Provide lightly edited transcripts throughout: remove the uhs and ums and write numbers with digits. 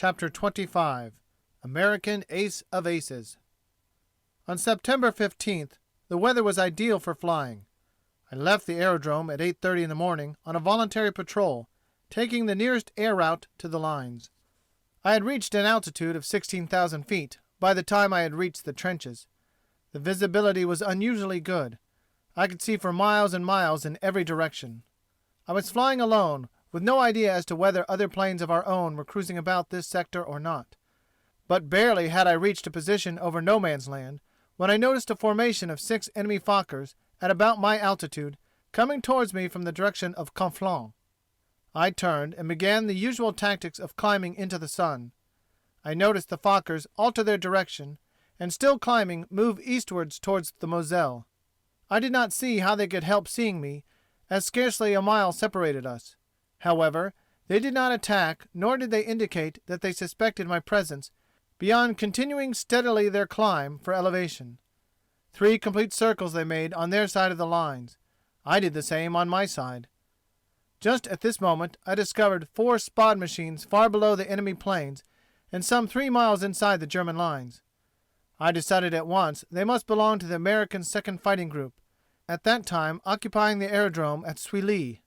Chapter 25. American Ace of Aces. On September 15th, the weather was ideal for flying. I left the aerodrome at 8:30 in the morning on a voluntary patrol, taking the nearest air route to the lines. I had reached an altitude of 16,000 feet by the time I had reached the trenches. The visibility was unusually good. I could see for miles and miles in every direction. I was flying alone, with no idea as to whether other planes of our own were cruising about this sector or not. But barely had I reached a position over no man's land, when I noticed a formation of 6 enemy Fokkers at about my altitude coming towards me from the direction of Conflans. I turned and began the usual tactics of climbing into the sun. I noticed the Fokkers alter their direction, and still climbing move eastwards towards the Moselle. I did not see how they could help seeing me, as scarcely a mile separated us. However, they did not attack, nor did they indicate that they suspected my presence beyond continuing steadily their climb for elevation. 3 complete circles they made on their side of the lines. I did the same on my side. Just at this moment I discovered 4 Spad machines far below the enemy planes and some 3 miles inside the German lines. I decided at once they must belong to the American 2nd Fighting Group, at that time occupying the aerodrome at Souilly.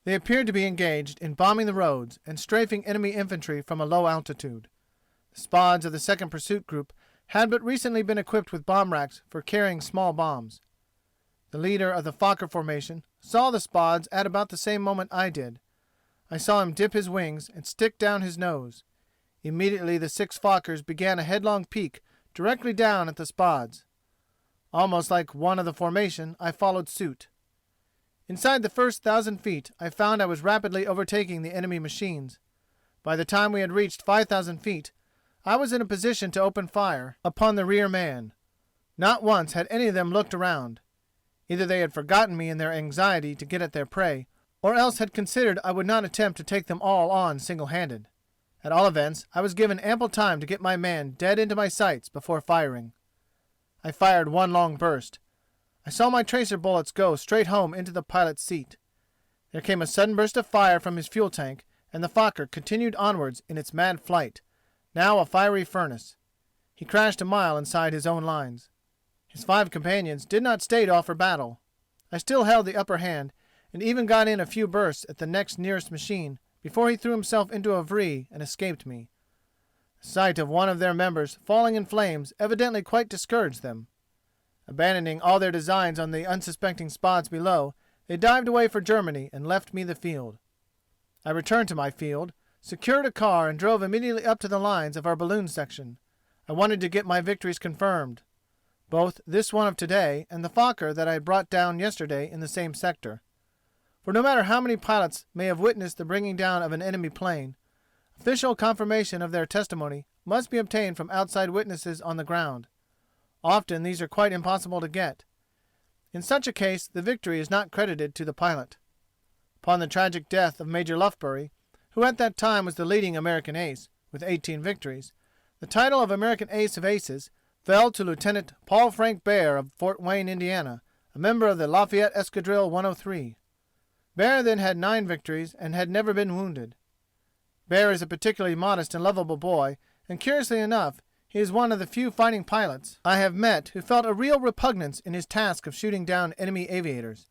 They appeared to be engaged in bombing the roads and strafing enemy infantry from a low altitude. The Spads of the 2nd Pursuit Group had but recently been equipped with bomb racks for carrying small bombs. The leader of the Fokker formation saw the Spads at about the same moment I did. I saw him dip his wings and stick down his nose. Immediately the 6 Fokkers began a headlong peak directly down at the Spads. Almost like one of the formation, I followed suit. Inside the first 1,000 feet I found I was rapidly overtaking the enemy machines. By the time we had reached 5,000 feet, I was in a position to open fire upon the rear man. Not once had any of them looked around. Either they had forgotten me in their anxiety to get at their prey, or else had considered I would not attempt to take them all on single-handed. At all events, I was given ample time to get my man dead into my sights before firing. I fired one long burst. I saw my tracer bullets go straight home into the pilot's seat. There came a sudden burst of fire from his fuel tank, and the Fokker continued onwards in its mad flight, now a fiery furnace. He crashed a mile inside his own lines. His 5 companions did not stay to offer battle. I still held the upper hand, and even got in a few bursts at the next nearest machine before he threw himself into a vrille and escaped me. The sight of one of their members falling in flames evidently quite discouraged them. Abandoning all their designs on the unsuspecting Spads below, they dived away for Germany and left me the field. I returned to my field, secured a car, and drove immediately up to the lines of our balloon section. I wanted to get my victories confirmed, both this one of today and the Fokker that I had brought down yesterday in the same sector. For no matter how many pilots may have witnessed the bringing down of an enemy plane, official confirmation of their testimony must be obtained from outside witnesses on the ground. Often these are quite impossible to get. In such a case the victory is not credited to the pilot. Upon the tragic death of Major Lufbery, who at that time was the leading American ace, with 18 victories, the title of American Ace of Aces fell to Lieutenant Paul Frank Bear of Fort Wayne, Indiana, a member of the Lafayette Escadrille 103. Bear then had 9 victories and had never been wounded. Bear is a particularly modest and lovable boy, and curiously enough, he is one of the few fighting pilots I have met who felt a real repugnance in his task of shooting down enemy aviators.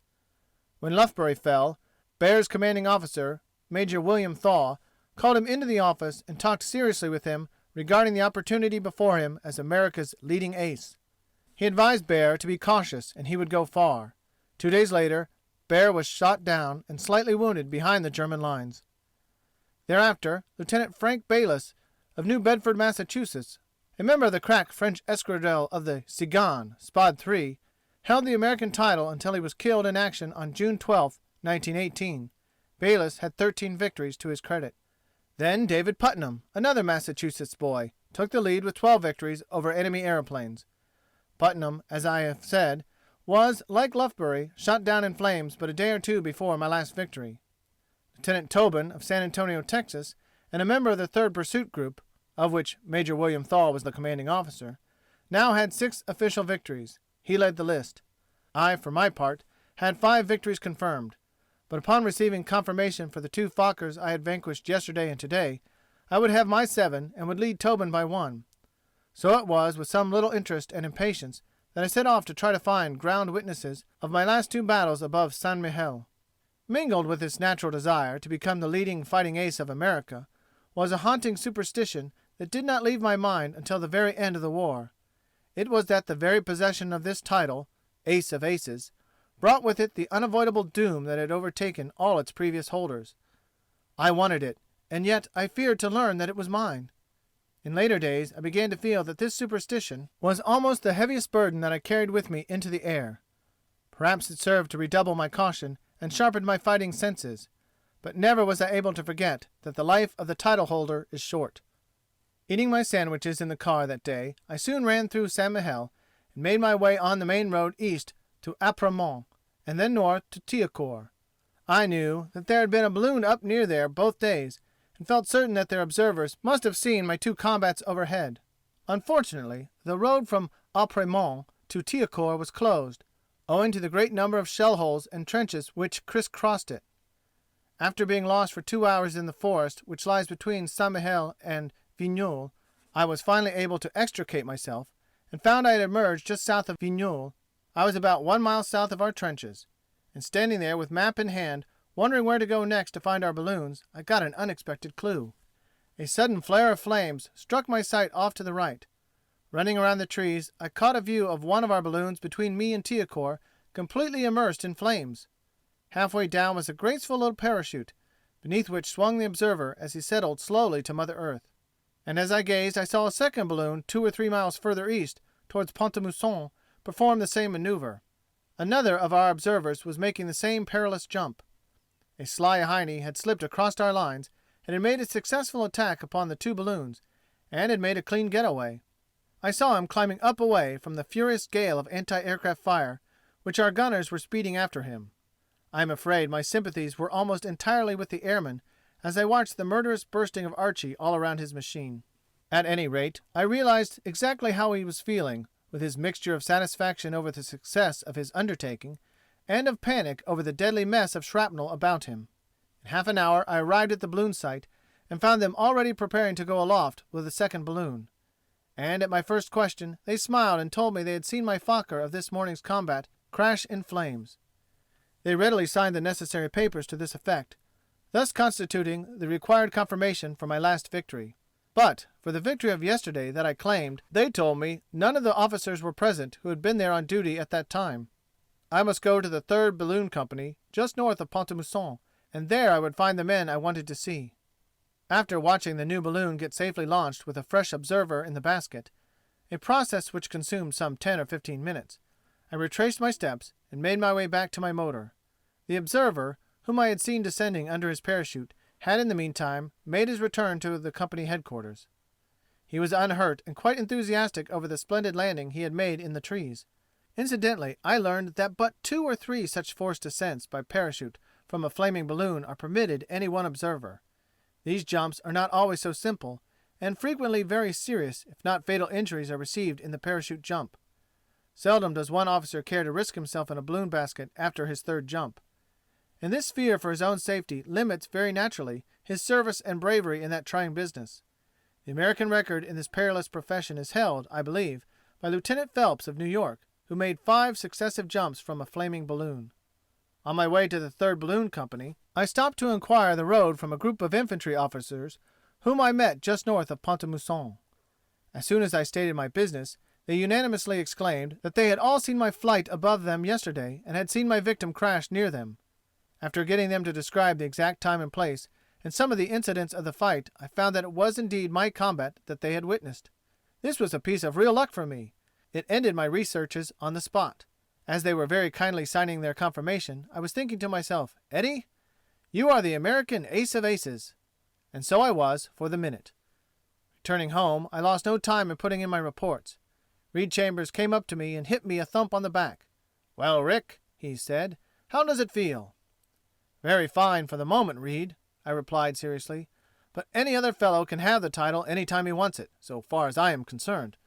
When Lufbery fell, Bear's commanding officer, Major William Thaw, called him into the office and talked seriously with him regarding the opportunity before him as America's leading ace. He advised Bear to be cautious and he would go far. 2 days later, Bear was shot down and slightly wounded behind the German lines. Thereafter, Lieutenant Frank Bayliss of New Bedford, Massachusetts, a member of the crack French escadrille of the Cigane, Spad 3, held the American title until he was killed in action on June 12, 1918. Bayliss had 13 victories to his credit. Then David Putnam, another Massachusetts boy, took the lead with 12 victories over enemy aeroplanes. Putnam, as I have said, was, like Lufbery, shot down in flames but a day or 2 before my last victory. Lieutenant Tobin of San Antonio, Texas, and a member of the 3rd Pursuit Group, of which Major William Thaw was the commanding officer, now had 6 official victories. He led the list. I, for my part, had 5 victories confirmed. But upon receiving confirmation for the 2 Fokkers I had vanquished yesterday and today, I would have my 7 and would lead Tobin by 1. So it was with some little interest and impatience that I set off to try to find ground witnesses of my last 2 battles above St. Mihiel. Mingled with this natural desire to become the leading fighting ace of America was a haunting superstition that did not leave my mind until the very end of the war. It was that the very possession of this title, Ace of Aces, brought with it the unavoidable doom that had overtaken all its previous holders. I wanted it, and yet I feared to learn that it was mine. In later days I began to feel that this superstition was almost the heaviest burden that I carried with me into the air. Perhaps it served to redouble my caution and sharpen my fighting senses, but never was I able to forget that the life of the title holder is short. Eating my sandwiches in the car that day, I soon ran through St. Mihiel and made my way on the main road east to Apremont, and then north to Thiaucourt. I knew that there had been a balloon up near there both days, and felt certain that their observers must have seen my 2 combats overhead. Unfortunately, the road from Apremont to Thiaucourt was closed, owing to the great number of shell holes and trenches which criss-crossed it. After being lost for 2 hours in the forest which lies between St. Mihiel and Vigneulles, I was finally able to extricate myself, and found I had emerged just south of Vigneulles. I was about 1 mile south of our trenches, and standing there with map in hand, wondering where to go next to find our balloons, I got an unexpected clue. A sudden flare of flames struck my sight off to the right. Running around the trees, I caught a view of one of our balloons between me and Thiaucourt, completely immersed in flames. Halfway down was a graceful little parachute, beneath which swung the observer as he settled slowly to Mother Earth. And as I gazed I saw a second balloon 2 or 3 miles further east, towards Pont-à-Mousson, perform the same maneuver. Another of our observers was making the same perilous jump. A sly hiney had slipped across our lines and had made a successful attack upon the 2 balloons, and had made a clean getaway. I saw him climbing up away from the furious gale of anti-aircraft fire which our gunners were speeding after him. I am afraid my sympathies were almost entirely with the airman as I watched the murderous bursting of Archie all around his machine. At any rate, I realized exactly how he was feeling, with his mixture of satisfaction over the success of his undertaking and of panic over the deadly mess of shrapnel about him. In half an hour I arrived at the balloon site and found them already preparing to go aloft with the second balloon. And at my first question they smiled and told me they had seen my Fokker of this morning's combat crash in flames. They readily signed the necessary papers to this effect, thus constituting the required confirmation for my last victory. But for the victory of yesterday that I claimed, they told me none of the officers were present who had been there on duty at that time. I must go to the 3rd Balloon Company, just north of Pont-à-Mousson, and there I would find the men I wanted to see. After watching the new balloon get safely launched with a fresh observer in the basket, a process which consumed some 10 or 15 minutes, I retraced my steps and made my way back to my motor. The observer, whom I had seen descending under his parachute, had in the meantime made his return to the company headquarters. He was unhurt and quite enthusiastic over the splendid landing he had made in the trees. Incidentally, I learned that but 2 or 3 such forced descents by parachute from a flaming balloon are permitted any one observer. These jumps are not always so simple, and frequently very serious if not fatal injuries are received in the parachute jump. Seldom does one officer care to risk himself in a balloon basket after his 3rd jump. And this fear for his own safety limits very naturally his service and bravery in that trying business. The American record in this perilous profession is held, I believe, by Lieutenant Phelps of New York, who made 5 successive jumps from a flaming balloon. On my way to the 3rd Balloon Company, I stopped to inquire the road from a group of infantry officers whom I met just north of Pont-à-Mousson. As soon as I stated my business, they unanimously exclaimed that they had all seen my flight above them yesterday and had seen my victim crash near them. After getting them to describe the exact time and place and some of the incidents of the fight, I found that it was indeed my combat that they had witnessed. This was a piece of real luck for me. It ended my researches on the spot. As they were very kindly signing their confirmation, I was thinking to myself, Eddie, you are the American ace of aces. And so I was, for the minute. Returning home, I lost no time in putting in my reports. Reed Chambers came up to me and hit me a thump on the back. "Well, Rick," he said, "how does it feel?" "Very fine for the moment, Reed," I replied seriously. "But any other fellow can have the title any time he wants it, so far as I am concerned."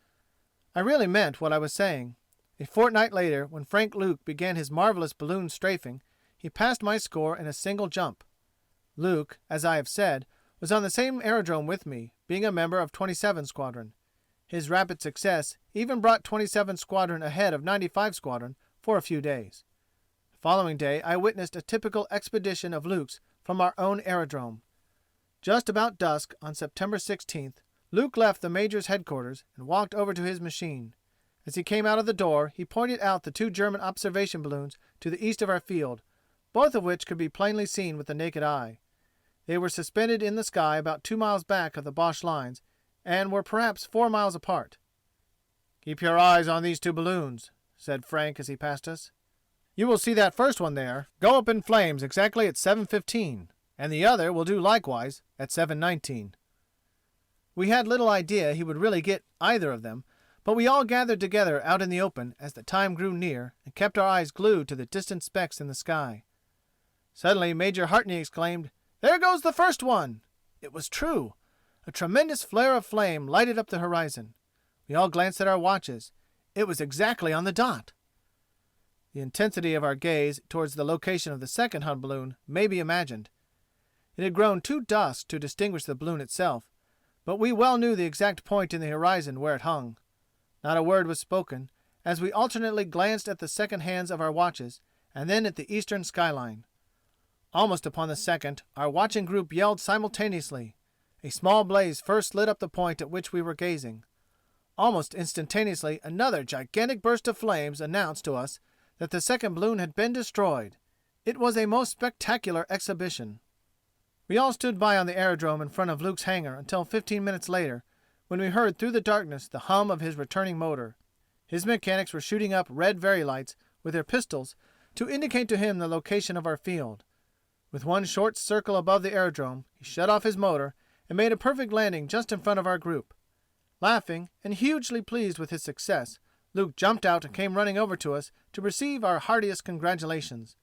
I really meant what I was saying. A fortnight later, when Frank Luke began his marvelous balloon strafing, he passed my score in a single jump. Luke, as I have said, was on the same aerodrome with me, being a member of 27 Squadron. His rapid success even brought 27 Squadron ahead of 95 Squadron for a few days. The following day I witnessed a typical expedition of Luke's from our own aerodrome. Just about dusk on September 16th, Luke left the Major's headquarters and walked over to his machine. As he came out of the door, he pointed out the 2 German observation balloons to the east of our field, both of which could be plainly seen with the naked eye. They were suspended in the sky about 2 miles back of the Boche lines and were perhaps 4 miles apart. "Keep your eyes on these 2 balloons," said Frank as he passed us. "You will see that first one there go up in flames exactly at 7:15, and the other will do likewise at 7:19. We had little idea he would really get either of them, but we all gathered together out in the open as the time grew near and kept our eyes glued to the distant specks in the sky. Suddenly Major Hartney exclaimed, "There goes the first one!" It was true. A tremendous flare of flame lighted up the horizon. We all glanced at our watches. It was exactly on the dot. The intensity of our gaze towards the location of the second Hun balloon may be imagined. It had grown too dusk to distinguish the balloon itself, but we well knew the exact point in the horizon where it hung. Not a word was spoken, as we alternately glanced at the second hands of our watches and then at the eastern skyline. Almost upon the second, our watching group yelled simultaneously. A small blaze first lit up the point at which we were gazing. Almost instantaneously another gigantic burst of flames announced to us that the second balloon had been destroyed. It was a most spectacular exhibition. We all stood by on the aerodrome in front of Luke's hangar until 15 minutes later, when we heard through the darkness the hum of his returning motor. His mechanics were shooting up red vari-lights with their pistols to indicate to him the location of our field. With one short circle above the aerodrome, he shut off his motor and made a perfect landing just in front of our group. Laughing and hugely pleased with his success, Luke jumped out and came running over to us to receive our heartiest congratulations.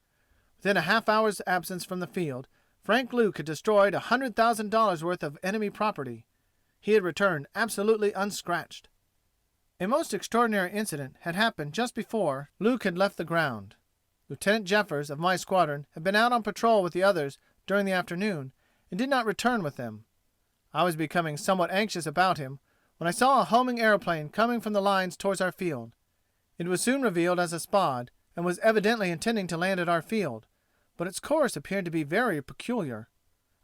Within a half-hour's absence from the field, Frank Luke had destroyed $100,000 worth of enemy property. He had returned absolutely unscratched. A most extraordinary incident had happened just before Luke had left the ground. Lieutenant Jeffers of my squadron had been out on patrol with the others during the afternoon and did not return with them. I was becoming somewhat anxious about him when I saw a homing aeroplane coming from the lines towards our field. It was soon revealed as a Spad and was evidently intending to land at our field, but its course appeared to be very peculiar.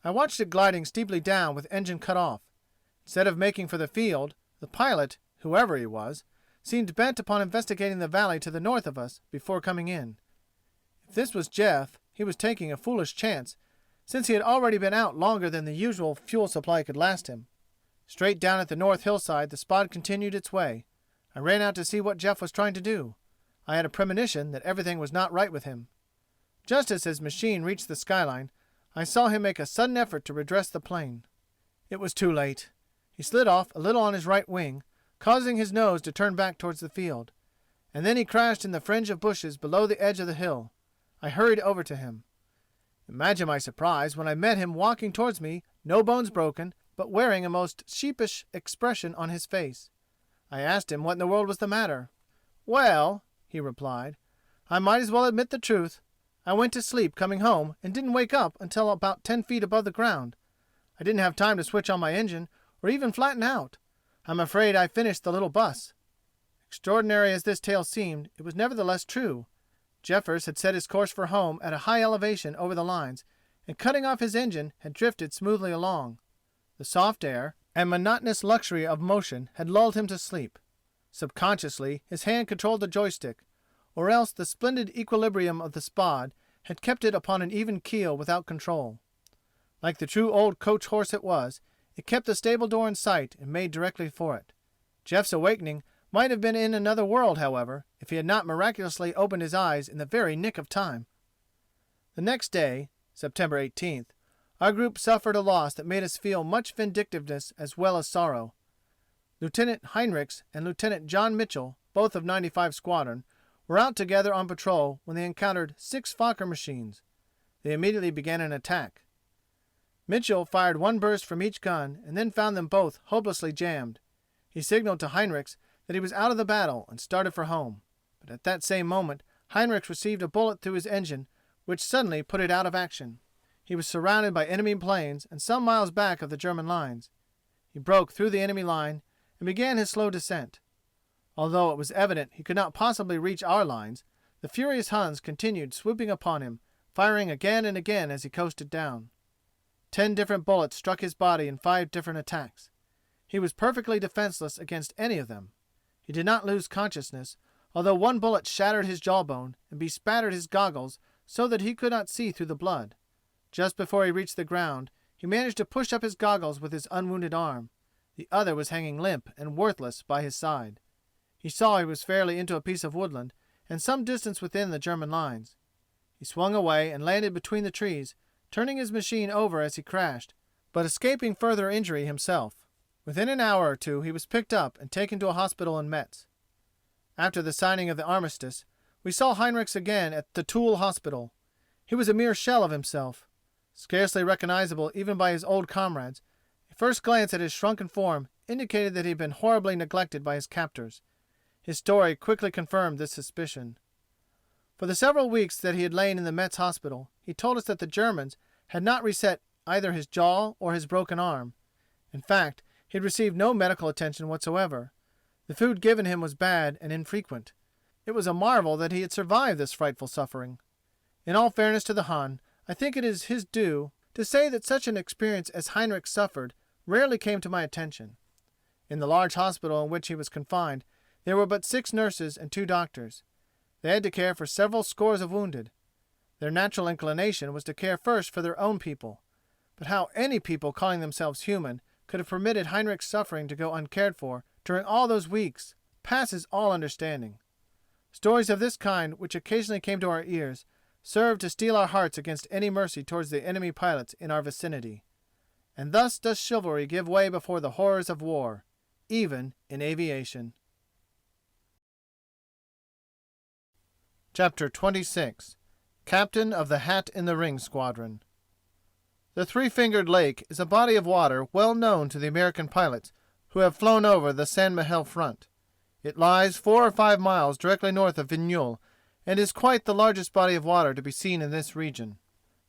I watched it gliding steeply down with engine cut off. Instead of making for the field, the pilot, whoever he was, seemed bent upon investigating the valley to the north of us before coming in. If this was Jeff, he was taking a foolish chance, since he had already been out longer than the usual fuel supply could last him. Straight down at the north hillside the Spad continued its way. I ran out to see what Jeff was trying to do. I had a premonition that everything was not right with him. Just as his machine reached the skyline, I saw him make a sudden effort to redress the plane. It was too late. He slid off a little on his right wing, causing his nose to turn back towards the field. And then he crashed in the fringe of bushes below the edge of the hill. I hurried over to him. Imagine my surprise when I met him walking towards me, no bones broken, but wearing a most sheepish expression on his face. I asked him what in the world was the matter. "Well," he replied, "I might as well admit the truth. I went to sleep coming home and didn't wake up until about 10 feet above the ground. I didn't have time to switch on my engine or even flatten out. I'm afraid I finished the little bus." Extraordinary as this tale seemed, it was nevertheless true. Jeffers had set his course for home at a high elevation over the lines, and cutting off his engine had drifted smoothly along. The soft air and monotonous luxury of motion had lulled him to sleep. Subconsciously his hand controlled the joystick, or else the splendid equilibrium of the Spad had kept it upon an even keel without control. Like the true old coach horse it was, it kept the stable door in sight and made directly for it. Jeff's awakening might have been in another world, however, if he had not miraculously opened his eyes in the very nick of time. The next day, September 18th, our group suffered a loss that made us feel much vindictiveness as well as sorrow. Lieutenant Heinrichs and Lieutenant John Mitchell, both of 95 Squadron, were out together on patrol when they encountered 6 Fokker machines. They immediately began an attack. Mitchell fired one burst from each gun and then found them both hopelessly jammed. He signaled to Heinrichs that he was out of the battle and started for home. But at that same moment Heinrichs received a bullet through his engine which suddenly put it out of action. he was surrounded by enemy planes and some miles back of the German lines. He broke through the enemy line and began his slow descent. Although it was evident he could not possibly reach our lines, the furious Huns continued swooping upon him, firing again and again as he coasted down. 10 different bullets struck his body in 5 different attacks. He was perfectly defenseless against any of them. He did not lose consciousness, although one bullet shattered his jawbone and bespattered his goggles so that he could not see through the blood. Just before he reached the ground, he managed to push up his goggles with his unwounded arm. The other was hanging limp and worthless by his side. He saw he was fairly into a piece of woodland and some distance within the German lines. He swung away and landed between the trees, turning his machine over as he crashed, but escaping further injury himself. Within an hour or two he was picked up and taken to a hospital in Metz. After the signing of the armistice, we saw Heinrichs again at the Toul hospital. He was a mere shell of himself. Scarcely recognizable even by his old comrades, a first glance at his shrunken form indicated that he had been horribly neglected by his captors. His story quickly confirmed this suspicion. For the several weeks that he had lain in the Metz hospital, he told us that the Germans had not reset either his jaw or his broken arm. In fact, he had received no medical attention whatsoever. The food given him was bad and infrequent. It was a marvel that he had survived this frightful suffering. In all fairness to the Hun, I think it is his due to say that such an experience as Heinrich suffered rarely came to my attention. In the large hospital in which he was confined, there were but 6 nurses and 2 doctors. They had to care for several scores of wounded. Their natural inclination was to care first for their own people. But how any people calling themselves human could have permitted Heinrich's suffering to go uncared for during all those weeks passes all understanding. Stories of this kind, which occasionally came to our ears, served to steel our hearts against any mercy towards the enemy pilots in our vicinity. And thus does chivalry give way before the horrors of war, even in aviation. Chapter 26. Captain of the Hat in the Ring Squadron. The Three-Fingered Lake is a body of water well known to the American pilots who have flown over the St. Mihiel front. It lies 4 or 5 miles directly north of Vigneulles, and is quite the largest body of water to be seen in this region.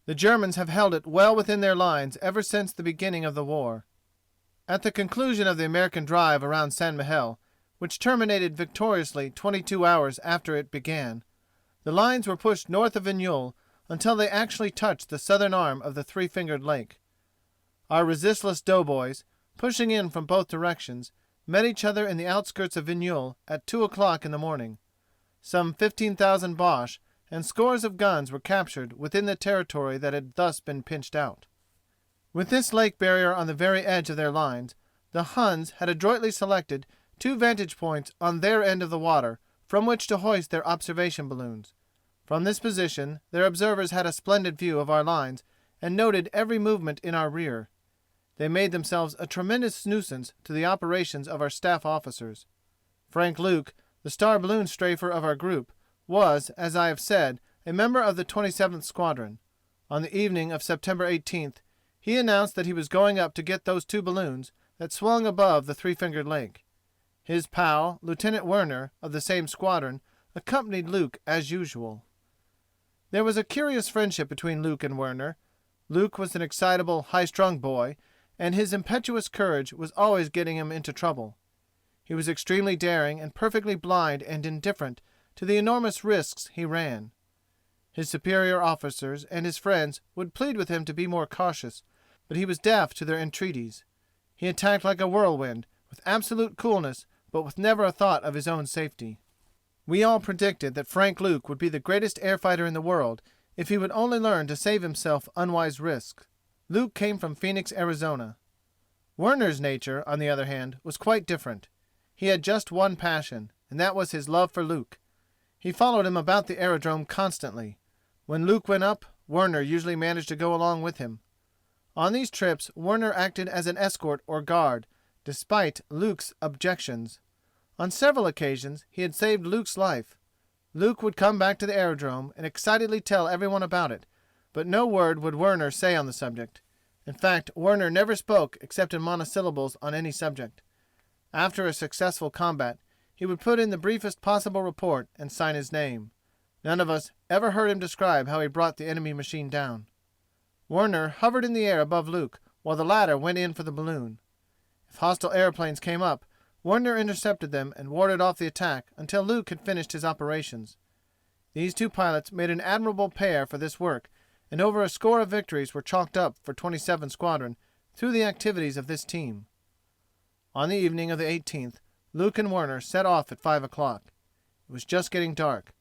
The Germans have held it well within their lines ever since the beginning of the war. At the conclusion of the American drive around St. Mihiel, which terminated victoriously 22 hours after it began, the lines were pushed north of Vigneulles until they actually touched the southern arm of the Three-Fingered Lake. Our resistless doughboys, pushing in from both directions, met each other in the outskirts of Vigneulles at 2 o'clock in the morning. Some 15,000 Boche and scores of guns were captured within the territory that had thus been pinched out. With this lake barrier on the very edge of their lines, the Huns had adroitly selected 2 vantage points on their end of the water from which to hoist their observation balloons. From this position their observers had a splendid view of our lines and noted every movement in our rear. They made themselves a tremendous nuisance to the operations of our staff officers. Frank Luke, the star balloon strafer of our group, was, as I have said, a member of the 27th Squadron. On the evening of September 18th he announced that he was going up to get those 2 balloons that swung above the Three-Fingered Lake. His pal, Lieutenant Werner, of the same squadron, accompanied Luke as usual. There was a curious friendship between Luke and Werner. Luke was an excitable, high-strung boy, and his impetuous courage was always getting him into trouble. He was extremely daring and perfectly blind and indifferent to the enormous risks he ran. His superior officers and his friends would plead with him to be more cautious, but he was deaf to their entreaties. He attacked like a whirlwind, with absolute coolness, but with never a thought of his own safety. We all predicted that Frank Luke would be the greatest air fighter in the world if he would only learn to save himself unwise risks. Luke came from Phoenix, Arizona. Werner's nature, on the other hand, was quite different. He had just one passion, and that was his love for Luke. He followed him about the aerodrome constantly. When Luke went up, Werner usually managed to go along with him. On these trips Werner acted as an escort or guard, despite Luke's objections. On several occasions he had saved Luke's life. Luke would come back to the aerodrome and excitedly tell everyone about it, but no word would Werner say on the subject. In fact, Werner never spoke except in monosyllables on any subject. After a successful combat, he would put in the briefest possible report and sign his name. None of us ever heard him describe how he brought the enemy machine down. Werner hovered in the air above Luke while the latter went in for the balloon. If hostile airplanes came up, Werner intercepted them and warded off the attack until Luke had finished his operations. These two pilots made an admirable pair for this work, and over a score of victories were chalked up for 27 Squadron through the activities of this team. On the evening of the 18th, Luke and Werner set off at 5 o'clock. It was just getting dark.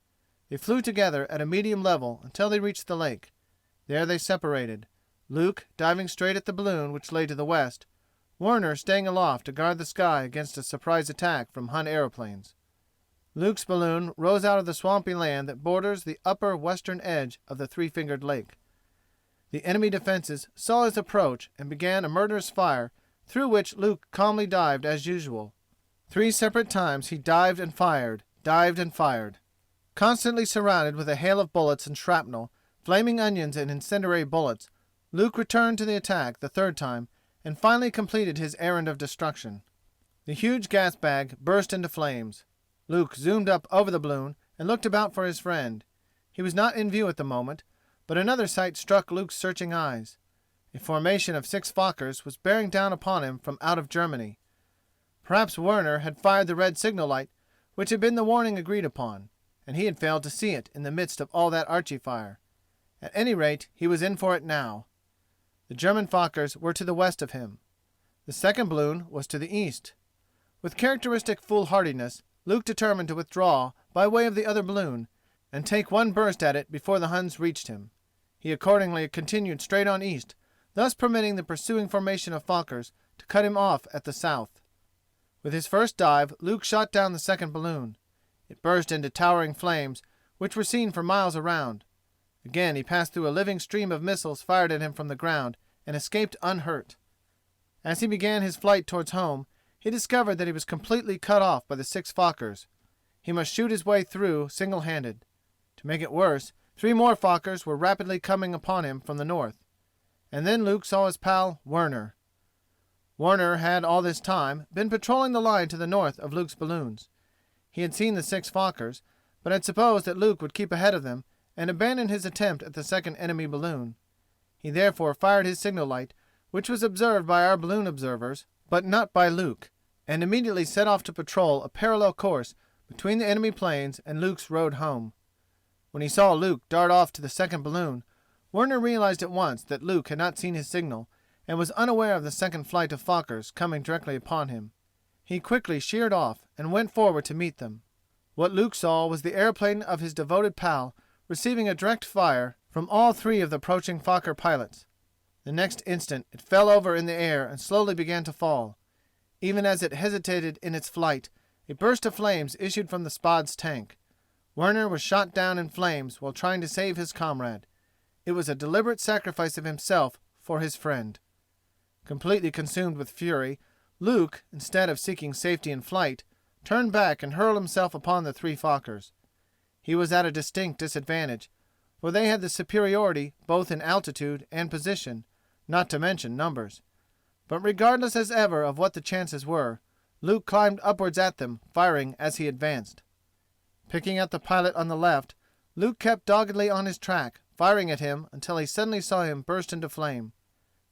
They flew together at a medium level until they reached the lake. There they separated, Luke diving straight at the balloon which lay to the west, Werner staying aloft to guard the sky against a surprise attack from Hun aeroplanes. Luke's balloon rose out of the swampy land that borders the upper western edge of the Three-Fingered Lake. The enemy defenses saw his approach and began a murderous fire through which Luke calmly dived as usual. 3 separate times he dived and fired, Constantly surrounded with a hail of bullets and shrapnel, flaming onions and incendiary bullets, Luke returned to the attack the third time and finally completed his errand of destruction. The huge gas bag burst into flames. Luke zoomed up over the balloon and looked about for his friend. He was not in view at the moment, but another sight struck Luke's searching eyes. A formation of 6 Fokkers was bearing down upon him from out of Germany. Perhaps Werner had fired the red signal light which had been the warning agreed upon, and he had failed to see it in the midst of all that Archie fire. At any rate, he was in for it now. The German Fokkers were to the west of him. The second balloon was to the east. With characteristic foolhardiness, Luke determined to withdraw by way of the other balloon, and take one burst at it before the Huns reached him. He accordingly continued straight on east, thus permitting the pursuing formation of Fokkers to cut him off at the south. With his first dive, Luke shot down the second balloon. It burst into towering flames, which were seen for miles around. Again he passed through a living stream of missiles fired at him from the ground, and escaped unhurt. As he began his flight towards home, he discovered that he was completely cut off by the 6 Fokkers. He must shoot his way through single-handed. To make it worse, 3 more Fokkers were rapidly coming upon him from the north. And then Luke saw his pal, Werner. Werner had all this time been patrolling the line to the north of Luke's balloons. He had seen the 6 Fokkers, but had supposed that Luke would keep ahead of them and abandon his attempt at the second enemy balloon. He therefore fired his signal light, which was observed by our balloon observers, but not by Luke, and immediately set off to patrol a parallel course between the enemy planes and Luke's road home. When he saw Luke dart off to the second balloon, Werner realized at once that Luke had not seen his signal, and was unaware of the second flight of Fokkers coming directly upon him. He quickly sheered off and went forward to meet them. What Luke saw was the airplane of his devoted pal receiving a direct fire from all 3 of the approaching Fokker pilots. The next instant it fell over in the air and slowly began to fall. Even as it hesitated in its flight, a burst of flames issued from the Spad's tank. Werner was shot down in flames while trying to save his comrade. It was a deliberate sacrifice of himself for his friend. Completely consumed with fury, Luke, instead of seeking safety in flight, turned back and hurled himself upon the 3 Fokkers. He was at a distinct disadvantage, for they had the superiority both in altitude and position, not to mention numbers. But regardless as ever of what the chances were, Luke climbed upwards at them, firing as he advanced. Picking out the pilot on the left, Luke kept doggedly on his track, firing at him until he suddenly saw him burst into flame.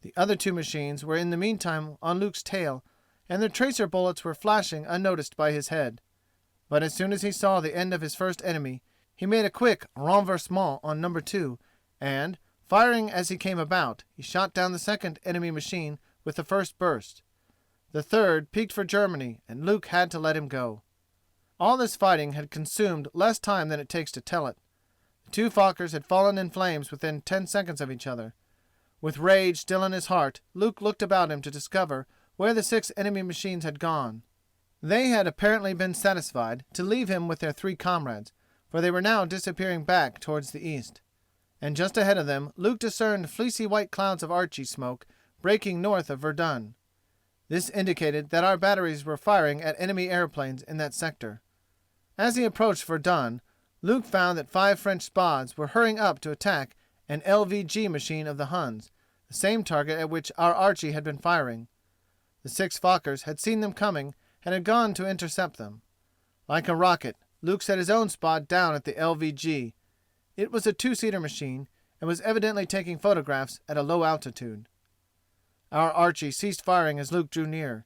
The other 2 machines were in the meantime on Luke's tail, and their tracer bullets were flashing unnoticed by his head. But as soon as he saw the end of his first enemy, he made a quick renversement on number 2, and, firing as he came about, he shot down the second enemy machine with the first burst. The third peaked for Germany, and Luke had to let him go. All this fighting had consumed less time than it takes to tell it. The 2 Fokkers had fallen in flames within 10 seconds of each other. With rage still in his heart, Luke looked about him to discover where the 6 enemy machines had gone. They had apparently been satisfied to leave him with their 3 comrades, for they were now disappearing back towards the east. And just ahead of them Luke discerned fleecy white clouds of Archie smoke breaking north of Verdun. This indicated that our batteries were firing at enemy airplanes in that sector. As he approached Verdun, Luke found that 5 French Spads were hurrying up to attack an LVG machine of the Huns, the same target at which our Archie had been firing. The 6 Fokkers had seen them coming and had gone to intercept them. Like a rocket, Luke set his own Spad down at the LVG. It was a 2-seater machine, and was evidently taking photographs at a low altitude. Our Archie ceased firing as Luke drew near.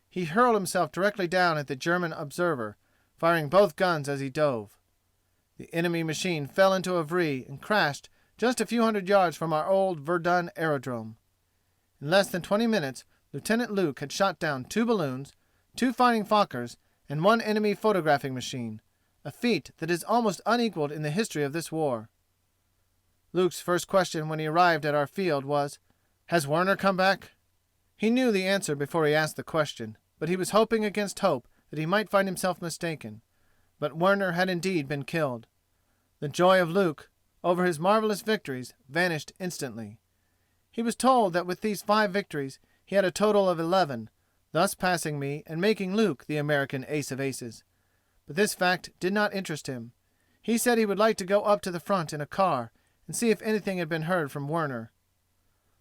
He hurled himself directly down at the German observer, firing both guns as he dove. The enemy machine fell into a vrille and crashed just a few hundred yards from our old Verdun aerodrome. In less than 20 minutes, Lieutenant Luke had shot down 2 balloons, 2 fighting Fokkers, and 1 enemy photographing machine, a feat that is almost unequaled in the history of this war. Luke's first question when he arrived at our field was, "Has Werner come back?" He knew the answer before he asked the question, but he was hoping against hope that he might find himself mistaken. But Werner had indeed been killed. The joy of Luke over his marvelous victories vanished instantly. He was told that with these 5 victories he had a total of 11, thus passing me and making Luke the American ace of aces. But this fact did not interest him. He said he would like to go up to the front in a car and see if anything had been heard from Werner.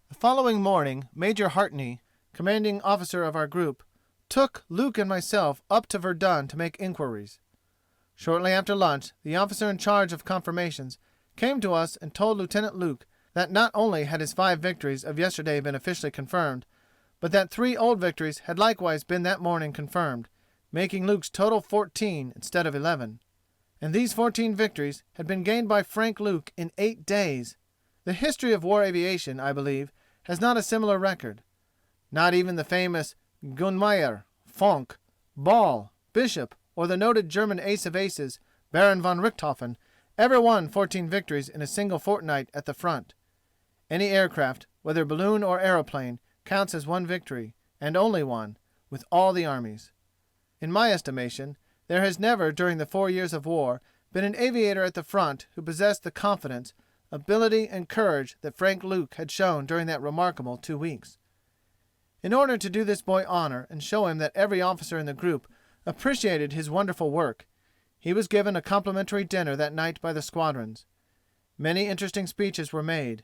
The following morning Major Hartney, commanding officer of our group, took Luke and myself up to Verdun to make inquiries. Shortly after lunch the officer in charge of confirmations came to us and told Lieutenant Luke that not only had his 5 victories of yesterday been officially confirmed, but that 3 old victories had likewise been that morning confirmed, making Luke's total 14 instead of 11. And these 14 victories had been gained by Frank Luke in 8 days. The history of war aviation, I believe, has not a similar record. Not even the famous Gunmeyer, Fonck, Ball, Bishop, or the noted German ace of aces, Baron von Richthofen, ever won 14 victories in a single fortnight at the front. Any aircraft, whether balloon or aeroplane, counts as one victory, and only one, with all the armies. In my estimation, there has never during the 4 years of war been an aviator at the front who possessed the confidence, ability, and courage that Frank Luke had shown during that remarkable 2 weeks. In order to do this boy honor and show him that every officer in the group appreciated his wonderful work, he was given a complimentary dinner that night by the squadrons. Many interesting speeches were made.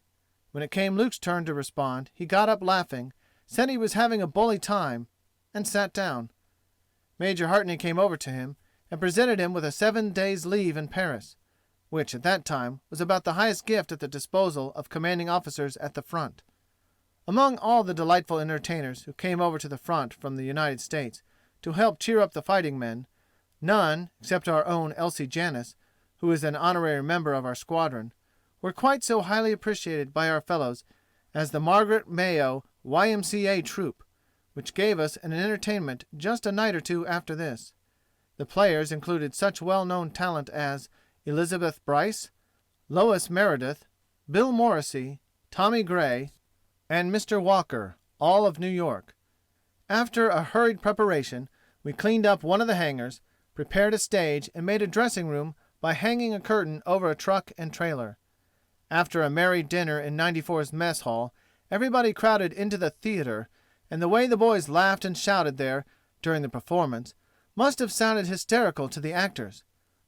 When it came Luke's turn to respond, he got up laughing, said he was having a bully time, and sat down. Major Hartney came over to him and presented him with a 7 days' leave in Paris, which at that time was about the highest gift at the disposal of commanding officers at the front. Among all the delightful entertainers who came over to the front from the United States to help cheer up the fighting men, none, except our own Elsie Janis, who is an honorary member of our squadron, were quite so highly appreciated by our fellows as the Margaret Mayo Y.M.C.A. troop, which gave us an entertainment just a night or 2 after this. The players included such well-known talent as Elizabeth Bryce, Lois Meredith, Bill Morrissey, Tommy Gray, and Mr. Walker, all of New York. After a hurried preparation, we cleaned up one of the hangars, prepared a stage, and made a dressing room by hanging a curtain over a truck and trailer. After a merry dinner in 94's mess hall, everybody crowded into the theater, and the way the boys laughed and shouted there during the performance must have sounded hysterical to the actors.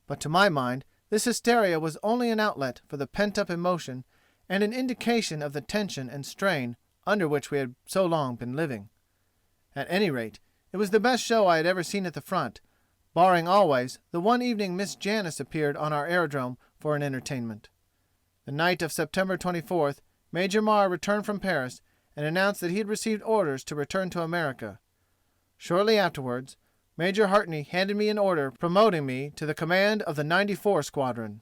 But to my mind this hysteria was only an outlet for the pent-up emotion and an indication of the tension and strain under which we had so long been living. At any rate, it was the best show I had ever seen at the front, barring always the one evening Miss Janis appeared on our aerodrome for an entertainment. The night of September 24th, Major Marr returned from Paris and announced that he had received orders to return to America. Shortly afterwards, Major Hartney handed me an order promoting me to the command of the 94 Squadron.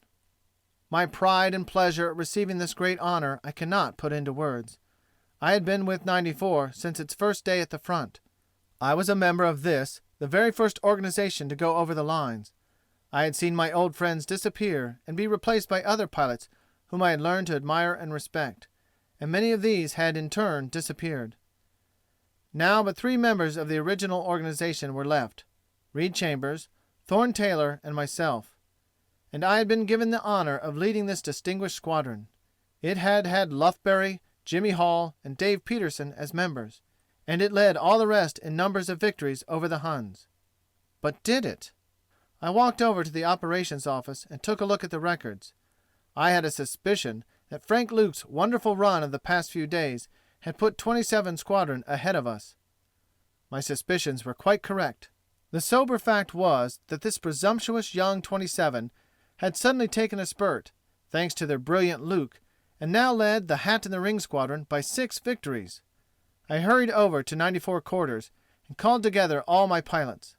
My pride and pleasure at receiving this great honor I cannot put into words. I had been with 94 since its first day at the front. I was a member of this, the very first organization to go over the lines. I had seen my old friends disappear and be replaced by other pilots whom I had learned to admire and respect, and many of these had in turn disappeared. Now but 3 members of the original organization were left, Reed Chambers, Thorne Taylor, and myself. And I had been given the honor of leading this distinguished squadron. It had had Lufberry, Jimmy Hall, and Dave Peterson as members, and it led all the rest in numbers of victories over the Huns. But did it? I walked over to the operations office and took a look at the records. I had a suspicion that Frank Luke's wonderful run of the past few days had put 27 Squadron ahead of us. My suspicions were quite correct. The sober fact was that this presumptuous young 27 had suddenly taken a spurt, thanks to their brilliant Luke, and now led the Hat in the Ring Squadron by 6 victories. I hurried over to 94 quarters and called together all my pilots.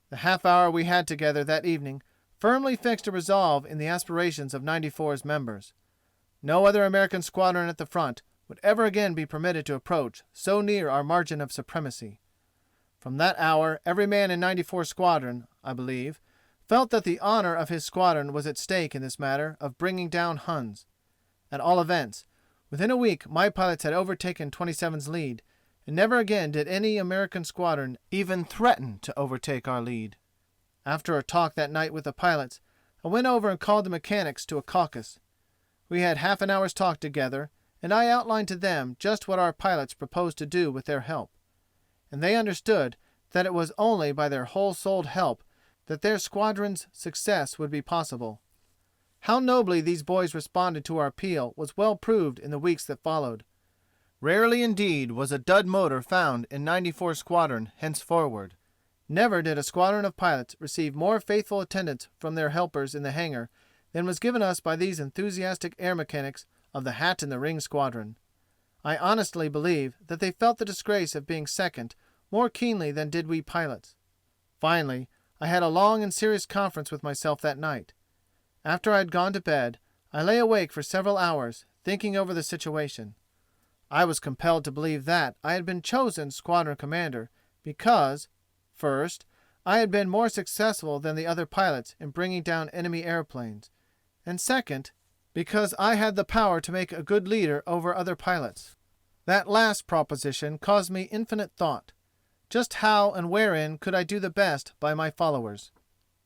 The half hour we had together that evening firmly fixed a resolve in the aspirations of 94's members. No other American squadron at the front would ever again be permitted to approach so near our margin of supremacy. From that hour every man in 94 Squadron, I believe, felt that the honor of his squadron was at stake in this matter of bringing down Huns. At all events, within a week my pilots had overtaken 27's lead, and never again did any American squadron even threaten to overtake our lead. After a talk that night with the pilots, I went over and called the mechanics to a caucus. We had half an hour's talk together, and I outlined to them just what our pilots proposed to do with their help. And they understood that it was only by their whole-souled help that their squadron's success would be possible. How nobly these boys responded to our appeal was well proved in the weeks that followed. Rarely indeed was a dud motor found in 94 Squadron henceforward. Never did a squadron of pilots receive more faithful attendance from their helpers in the hangar than was given us by these enthusiastic air mechanics of the Hat in the Ring Squadron. I honestly believe that they felt the disgrace of being second more keenly than did we pilots. Finally, I had a long and serious conference with myself that night. After I had gone to bed, I lay awake for several hours, thinking over the situation. I was compelled to believe that I had been chosen squadron commander because, first, I had been more successful than the other pilots in bringing down enemy airplanes, and second, because I had the power to make a good leader over other pilots. That last proposition caused me infinite thought. Just how and wherein could I do the best by my followers?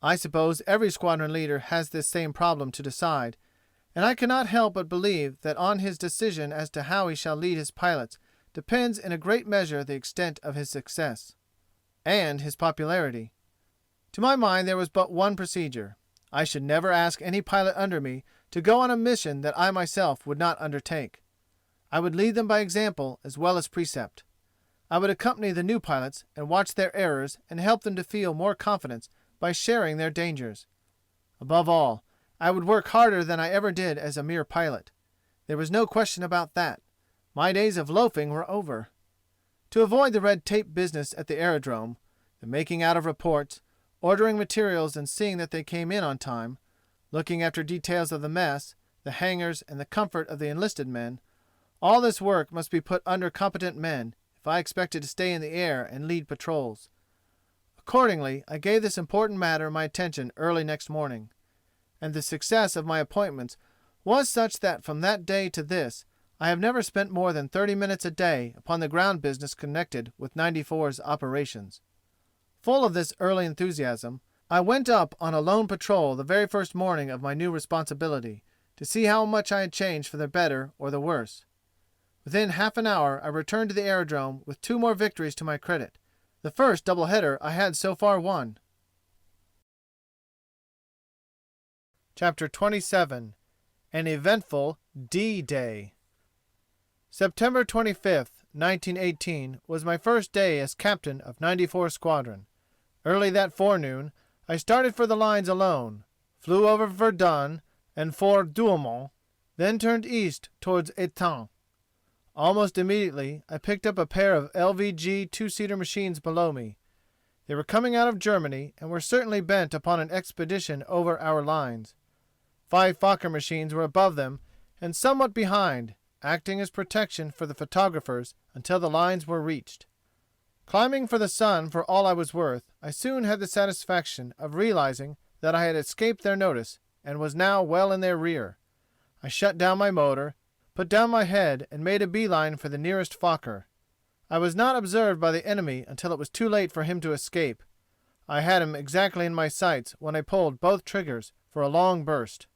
I suppose every squadron leader has this same problem to decide, and I cannot help but believe that on his decision as to how he shall lead his pilots depends in a great measure the extent of his success, and his popularity. To my mind there was but one procedure. I should never ask any pilot under me to go on a mission that I myself would not undertake. I would lead them by example as well as precept. I would accompany the new pilots and watch their errors and help them to feel more confidence by sharing their dangers. Above all, I would work harder than I ever did as a mere pilot. There was no question about that. My days of loafing were over. To avoid the red tape business at the aerodrome, the making out of reports, ordering materials and seeing that they came in on time, looking after details of the mess, the hangars, and the comfort of the enlisted men, all this work must be put under competent men if I expected to stay in the air and lead patrols. Accordingly, I gave this important matter my attention early next morning, and the success of my appointments was such that from that day to this I have never spent more than 30 minutes a day upon the ground business connected with 94's operations. Full of this early enthusiasm, I went up on a lone patrol the very first morning of my new responsibility, to see how much I had changed for the better or the worse. Within half an hour I returned to the aerodrome with 2 more victories to my credit, the first double-header I had so far won. Chapter 27. An Eventful D-Day. September 25th, 1918, was my first day as captain of 94 Squadron. Early that forenoon, I started for the lines alone, flew over Verdun and Fort Douaumont, then turned east towards Étampes. Almost immediately, I picked up a pair of LVG 2-seater machines below me. They were coming out of Germany and were certainly bent upon an expedition over our lines. 5 Fokker machines were above them and somewhat behind, acting as protection for the photographers until the lines were reached. Climbing for the sun for all I was worth, I soon had the satisfaction of realizing that I had escaped their notice and was now well in their rear. I shut down my motor, put down my head, and made a beeline for the nearest Fokker. I was not observed by the enemy until it was too late for him to escape. I had him exactly in my sights when I pulled both triggers for a long burst.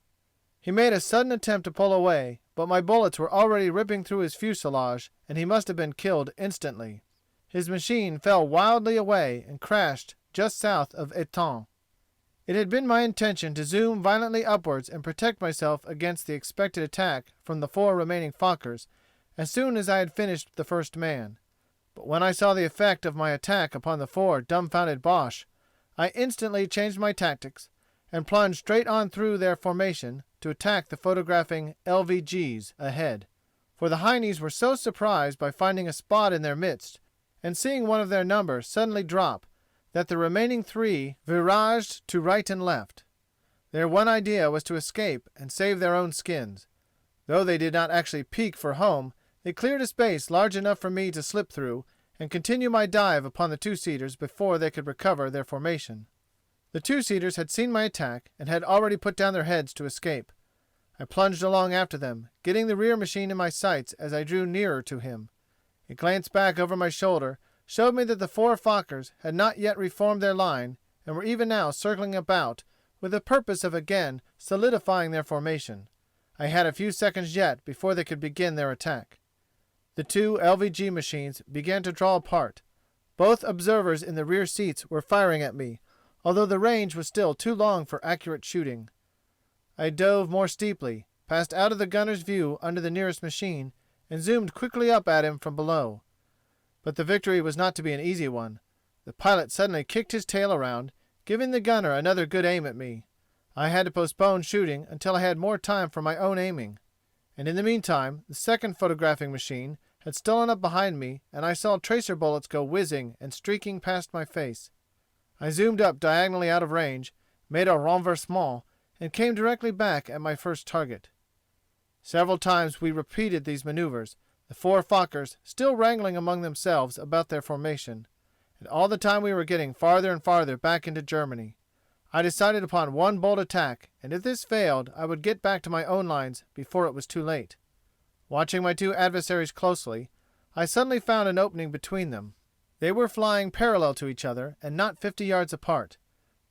He made a sudden attempt to pull away, but my bullets were already ripping through his fuselage, and he must have been killed instantly. His machine fell wildly away and crashed just south of Étampes. It had been my intention to zoom violently upwards and protect myself against the expected attack from the 4 remaining Fokkers as soon as I had finished the first man. But when I saw the effect of my attack upon the 4 dumbfounded Boche, I instantly changed my tactics, and plunged straight on through their formation to attack the photographing LVGs ahead. For the Heinies were so surprised by finding a spot in their midst and seeing one of their number suddenly drop that the remaining three viraged to right and left. Their one idea was to escape and save their own skins. Though they did not actually peek for home, they cleared a space large enough for me to slip through and continue my dive upon the two-seaters before they could recover their formation. The two-seaters had seen my attack and had already put down their heads to escape. I plunged along after them, getting the rear machine in my sights as I drew nearer to him. A glance back over my shoulder showed me that the four Fokkers had not yet reformed their line and were even now circling about with the purpose of again solidifying their formation. I had a few seconds yet before they could begin their attack. The two LVG machines began to draw apart. Both observers in the rear seats were firing at me, although the range was still too long for accurate shooting. I dove more steeply, passed out of the gunner's view under the nearest machine, and zoomed quickly up at him from below. But the victory was not to be an easy one. The pilot suddenly kicked his tail around, giving the gunner another good aim at me. I had to postpone shooting until I had more time for my own aiming. And in the meantime, the second photographing machine had stolen up behind me, and I saw tracer bullets go whizzing and streaking past my face. I zoomed up diagonally out of range, made a renversement, and came directly back at my first target. Several times we repeated these maneuvers, the four Fokkers still wrangling among themselves about their formation, and all the time we were getting farther and farther back into Germany. I decided upon one bold attack, and if this failed I would get back to my own lines before it was too late. Watching my two adversaries closely, I suddenly found an opening between them. They were flying parallel to each other and not 50 yards apart.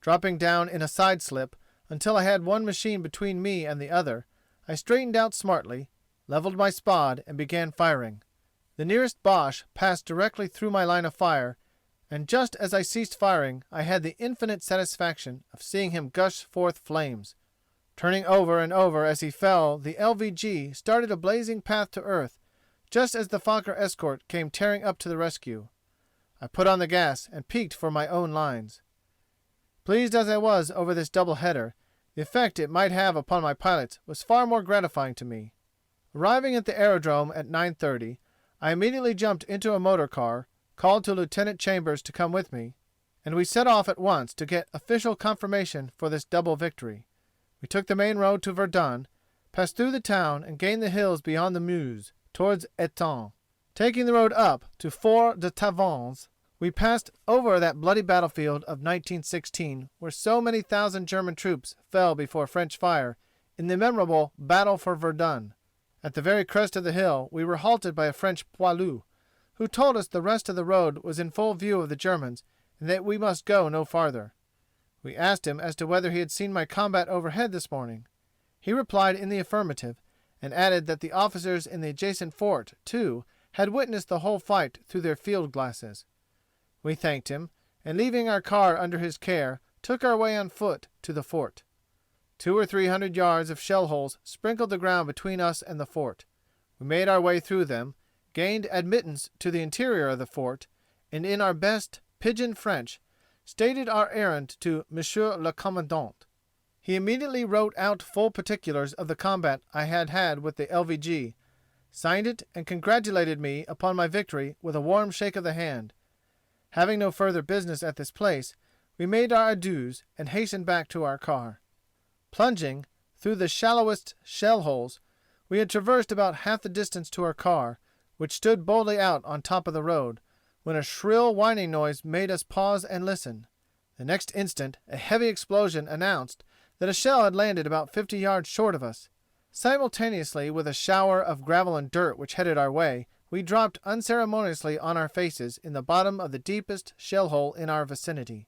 Dropping down in a side slip until I had one machine between me and the other, I straightened out smartly, leveled my Spad, and began firing. The nearest Boche passed directly through my line of fire, and just as I ceased firing I had the infinite satisfaction of seeing him gush forth flames. Turning over and over as he fell, the LVG started a blazing path to earth, just as the Fokker escort came tearing up to the rescue. I put on the gas and peeked for my own lines. Pleased as I was over this double header, the effect it might have upon my pilots was far more gratifying to me. Arriving at the aerodrome at 9:30, I immediately jumped into a motor car, called to Lieutenant Chambers to come with me, and we set off at once to get official confirmation for this double victory. We took the main road to Verdun, passed through the town, and gained the hills beyond the Meuse, towards Étampes. Taking the road up to Fort de Tavannes, we passed over that bloody battlefield of 1916 where so many thousand German troops fell before French fire in the memorable Battle for Verdun. At the very crest of the hill we were halted by a French poilu, who told us the rest of the road was in full view of the Germans and that we must go no farther. We asked him as to whether he had seen my combat overhead this morning. He replied in the affirmative, and added that the officers in the adjacent fort, too, had witnessed the whole fight through their field glasses. We thanked him, and leaving our car under his care, took our way on foot to the fort. 200 or 300 yards of shell holes sprinkled the ground between us and the fort. We made our way through them, gained admittance to the interior of the fort, and in our best pidgin French stated our errand to Monsieur le Commandant. He immediately wrote out full particulars of the combat I had had with the LVG, signed it, and congratulated me upon my victory with a warm shake of the hand. Having no further business at this place, we made our adieus and hastened back to our car. Plunging through the shallowest shell holes, we had traversed about half the distance to our car, which stood boldly out on top of the road, when a shrill whining noise made us pause and listen. The next instant a heavy explosion announced that a shell had landed about 50 yards short of us. Simultaneously with a shower of gravel and dirt which headed our way, we dropped unceremoniously on our faces in the bottom of the deepest shell hole in our vicinity.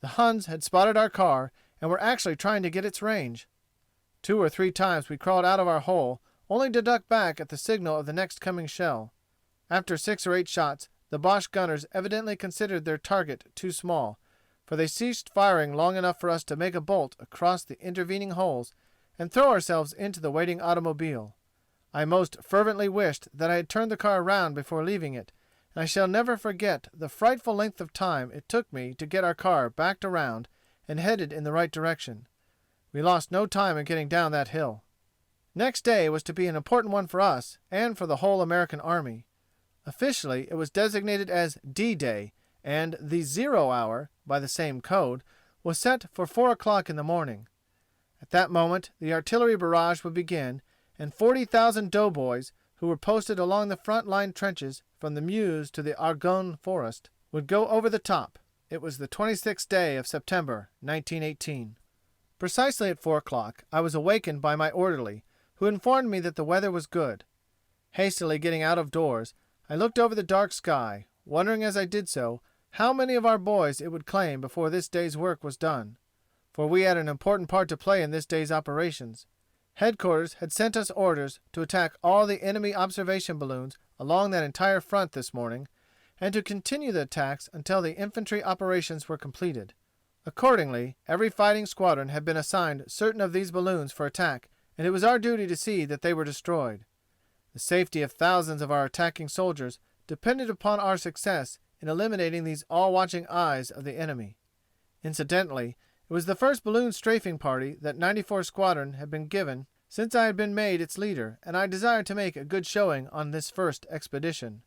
The Huns had spotted our car and were actually trying to get its range. 2 or 3 times we crawled out of our hole, only to duck back at the signal of the next coming shell. After 6 or 8 shots, the Boche gunners evidently considered their target too small, for they ceased firing long enough for us to make a bolt across the intervening holes and throw ourselves into the waiting automobile. I most fervently wished that I had turned the car round before leaving it, and I shall never forget the frightful length of time it took me to get our car backed around and headed in the right direction. We lost no time in getting down that hill. Next day was to be an important one for us and for the whole American army. Officially, it was designated as D-Day, and the 0 hour, by the same code, was set for 4 o'clock in the morning. At that moment the artillery barrage would begin, and 40,000 doughboys, who were posted along the front line trenches from the Meuse to the Argonne forest, would go over the top. It was the 26th day of September, 1918. Precisely at 4 o'clock I was awakened by my orderly, who informed me that the weather was good. Hastily getting out of doors, I looked over the dark sky, wondering as I did so how many of our boys it would claim before this day's work was done. For we had an important part to play in this day's operations. Headquarters had sent us orders to attack all the enemy observation balloons along that entire front this morning, and to continue the attacks until the infantry operations were completed. Accordingly, every fighting squadron had been assigned certain of these balloons for attack, and it was our duty to see that they were destroyed. The safety of thousands of our attacking soldiers depended upon our success in eliminating these all-watching eyes of the enemy. Incidentally, it was the first balloon strafing party that 94 Squadron had been given since I had been made its leader, and I desired to make a good showing on this first expedition.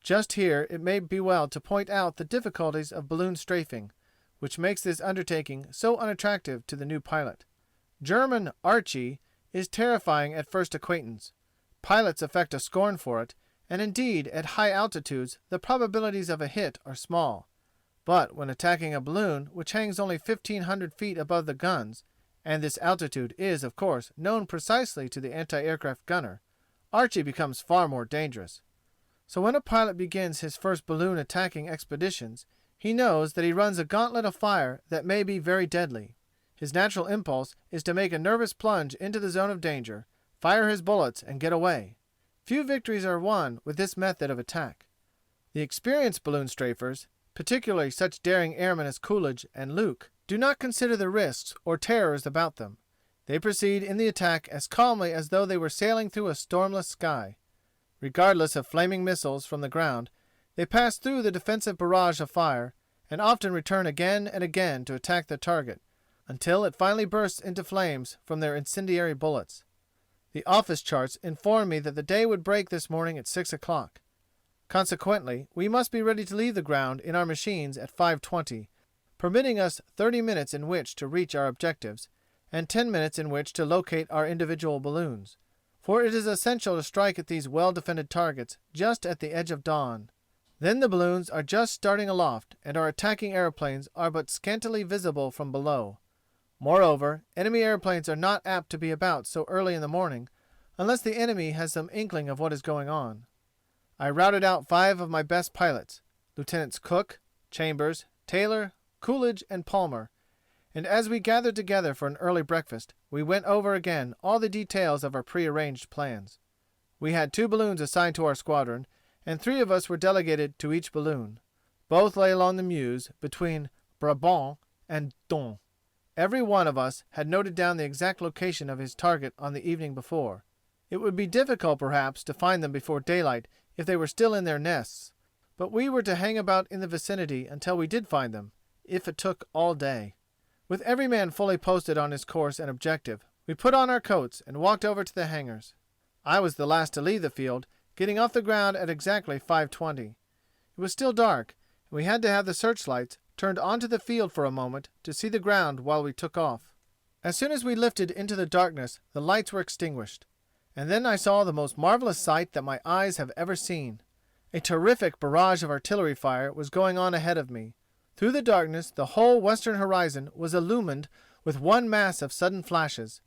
Just here it may be well to point out the difficulties of balloon strafing, which makes this undertaking so unattractive to the new pilot. German Archie is terrifying at first acquaintance. Pilots affect a scorn for it, and indeed at high altitudes the probabilities of a hit are small. But when attacking a balloon which hangs only 1,500 feet above the guns, and this altitude is, of course, known precisely to the anti-aircraft gunner, Archie becomes far more dangerous. So when a pilot begins his first balloon attacking expeditions, he knows that he runs a gauntlet of fire that may be very deadly. His natural impulse is to make a nervous plunge into the zone of danger, fire his bullets, and get away. Few victories are won with this method of attack. The experienced balloon strafers, particularly such daring airmen as Coolidge and Luke, do not consider the risks or terrors about them. They proceed in the attack as calmly as though they were sailing through a stormless sky. Regardless of flaming missiles from the ground, they pass through the defensive barrage of fire, and often return again and again to attack the target, until it finally bursts into flames from their incendiary bullets. The office charts informed me that the day would break this morning at 6 o'clock. Consequently, we must be ready to leave the ground in our machines at 5:20, permitting us 30 minutes in which to reach our objectives, and 10 minutes in which to locate our individual balloons. For it is essential to strike at these well-defended targets just at the edge of dawn. Then the balloons are just starting aloft, and our attacking airplanes are but scantily visible from below. Moreover, enemy airplanes are not apt to be about so early in the morning, unless the enemy has some inkling of what is going on. I routed out 5 of my best pilots, Lieutenants Cook, Chambers, Taylor, Coolidge, and Palmer, and as we gathered together for an early breakfast, we went over again all the details of our prearranged plans. We had 2 balloons assigned to our squadron, and 3 of us were delegated to each balloon. Both lay along the Meuse, between Brabant and Dun. Every one of us had noted down the exact location of his target on the evening before. It would be difficult perhaps to find them before daylight if they were still in their nests, but we were to hang about in the vicinity until we did find them, if it took all day. With every man fully posted on his course and objective, we put on our coats and walked over to the hangars. I was the last to leave the field, getting off the ground at exactly 5:20. It was still dark, and we had to have the searchlights turned onto the field for a moment to see the ground while we took off. As soon as we lifted into the darkness, the lights were extinguished. And then I saw the most marvelous sight that my eyes have ever seen. A terrific barrage of artillery fire was going on ahead of me. Through the darkness the whole western horizon was illumined with one mass of sudden flashes.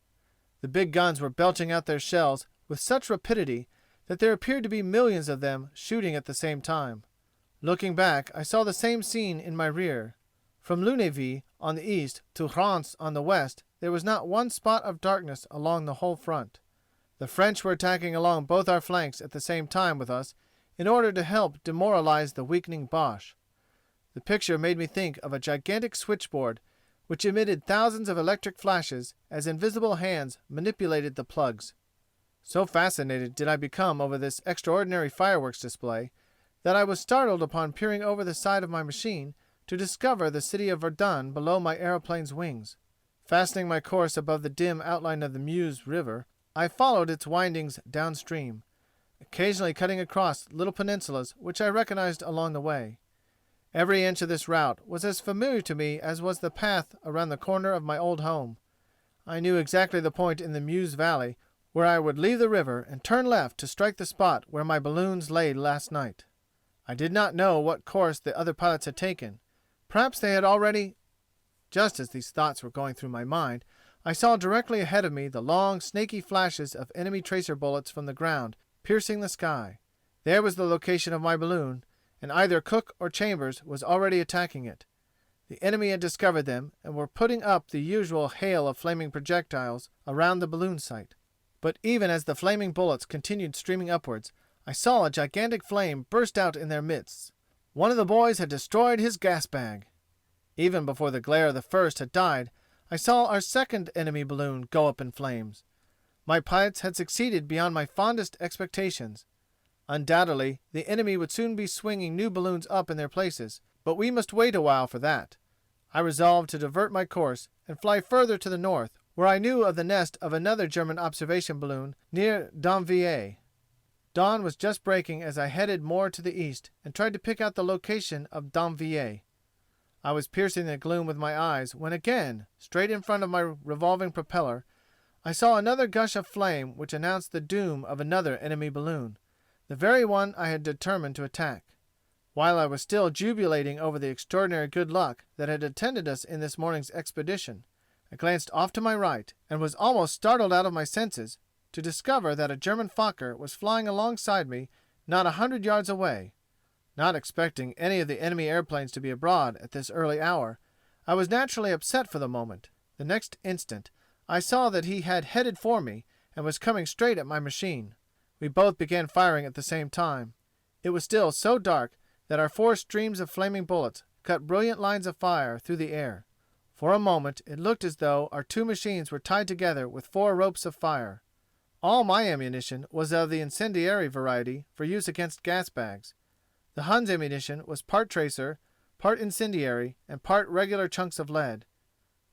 The big guns were belching out their shells with such rapidity that there appeared to be millions of them shooting at the same time. Looking back, I saw the same scene in my rear. From Lunéville on the east to Reims on the west there was not one spot of darkness along the whole front. The French were attacking along both our flanks at the same time with us in order to help demoralize the weakening Boche. The picture made me think of a gigantic switchboard which emitted thousands of electric flashes as invisible hands manipulated the plugs. So fascinated did I become over this extraordinary fireworks display that I was startled upon peering over the side of my machine to discover the city of Verdun below my aeroplane's wings. Fastening my course above the dim outline of the Meuse River, I followed its windings downstream, occasionally cutting across little peninsulas which I recognized along the way. Every inch of this route was as familiar to me as was the path around the corner of my old home. I knew exactly the point in the Meuse Valley where I would leave the river and turn left to strike the spot where my balloons lay last night. I did not know what course the other pilots had taken. Perhaps they had already... Just as these thoughts were going through my mind, I saw directly ahead of me the long, snaky flashes of enemy tracer bullets from the ground piercing the sky. There was the location of my balloon, and either Cook or Chambers was already attacking it. The enemy had discovered them and were putting up the usual hail of flaming projectiles around the balloon site. But even as the flaming bullets continued streaming upwards, I saw a gigantic flame burst out in their midst. One of the boys had destroyed his gas bag. Even before the glare of the first had died, I saw our second enemy balloon go up in flames. My pilots had succeeded beyond my fondest expectations. Undoubtedly, the enemy would soon be swinging new balloons up in their places, but we must wait a while for that. I resolved to divert my course and fly further to the north, where I knew of the nest of another German observation balloon near Danville. Dawn was just breaking as I headed more to the east and tried to pick out the location of Danville. I was piercing the gloom with my eyes when again, straight in front of my revolving propeller, I saw another gush of flame which announced the doom of another enemy balloon, the very one I had determined to attack. While I was still jubilating over the extraordinary good luck that had attended us in this morning's expedition, I glanced off to my right and was almost startled out of my senses to discover that a German Fokker was flying alongside me not 100 yards away. Not expecting any of the enemy airplanes to be abroad at this early hour, I was naturally upset for the moment. The next instant, I saw that he had headed for me and was coming straight at my machine. We both began firing at the same time. It was still so dark that our four streams of flaming bullets cut brilliant lines of fire through the air. For a moment it looked as though our two machines were tied together with four ropes of fire. All my ammunition was of the incendiary variety for use against gas bags. The Hun's ammunition was part tracer, part incendiary, and part regular chunks of lead.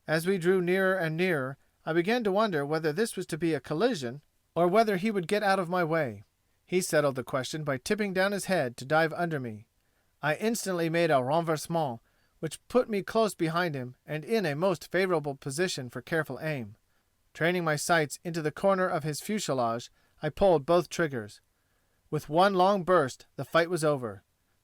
As we drew nearer and nearer, I began to wonder whether this was to be a collision or whether he would get out of my way. He settled the question by tipping down his head to dive under me. I instantly made a renversement, which put me close behind him and in a most favorable position for careful aim. Training my sights into the corner of his fuselage, I pulled both triggers. With one long burst, the fight was over.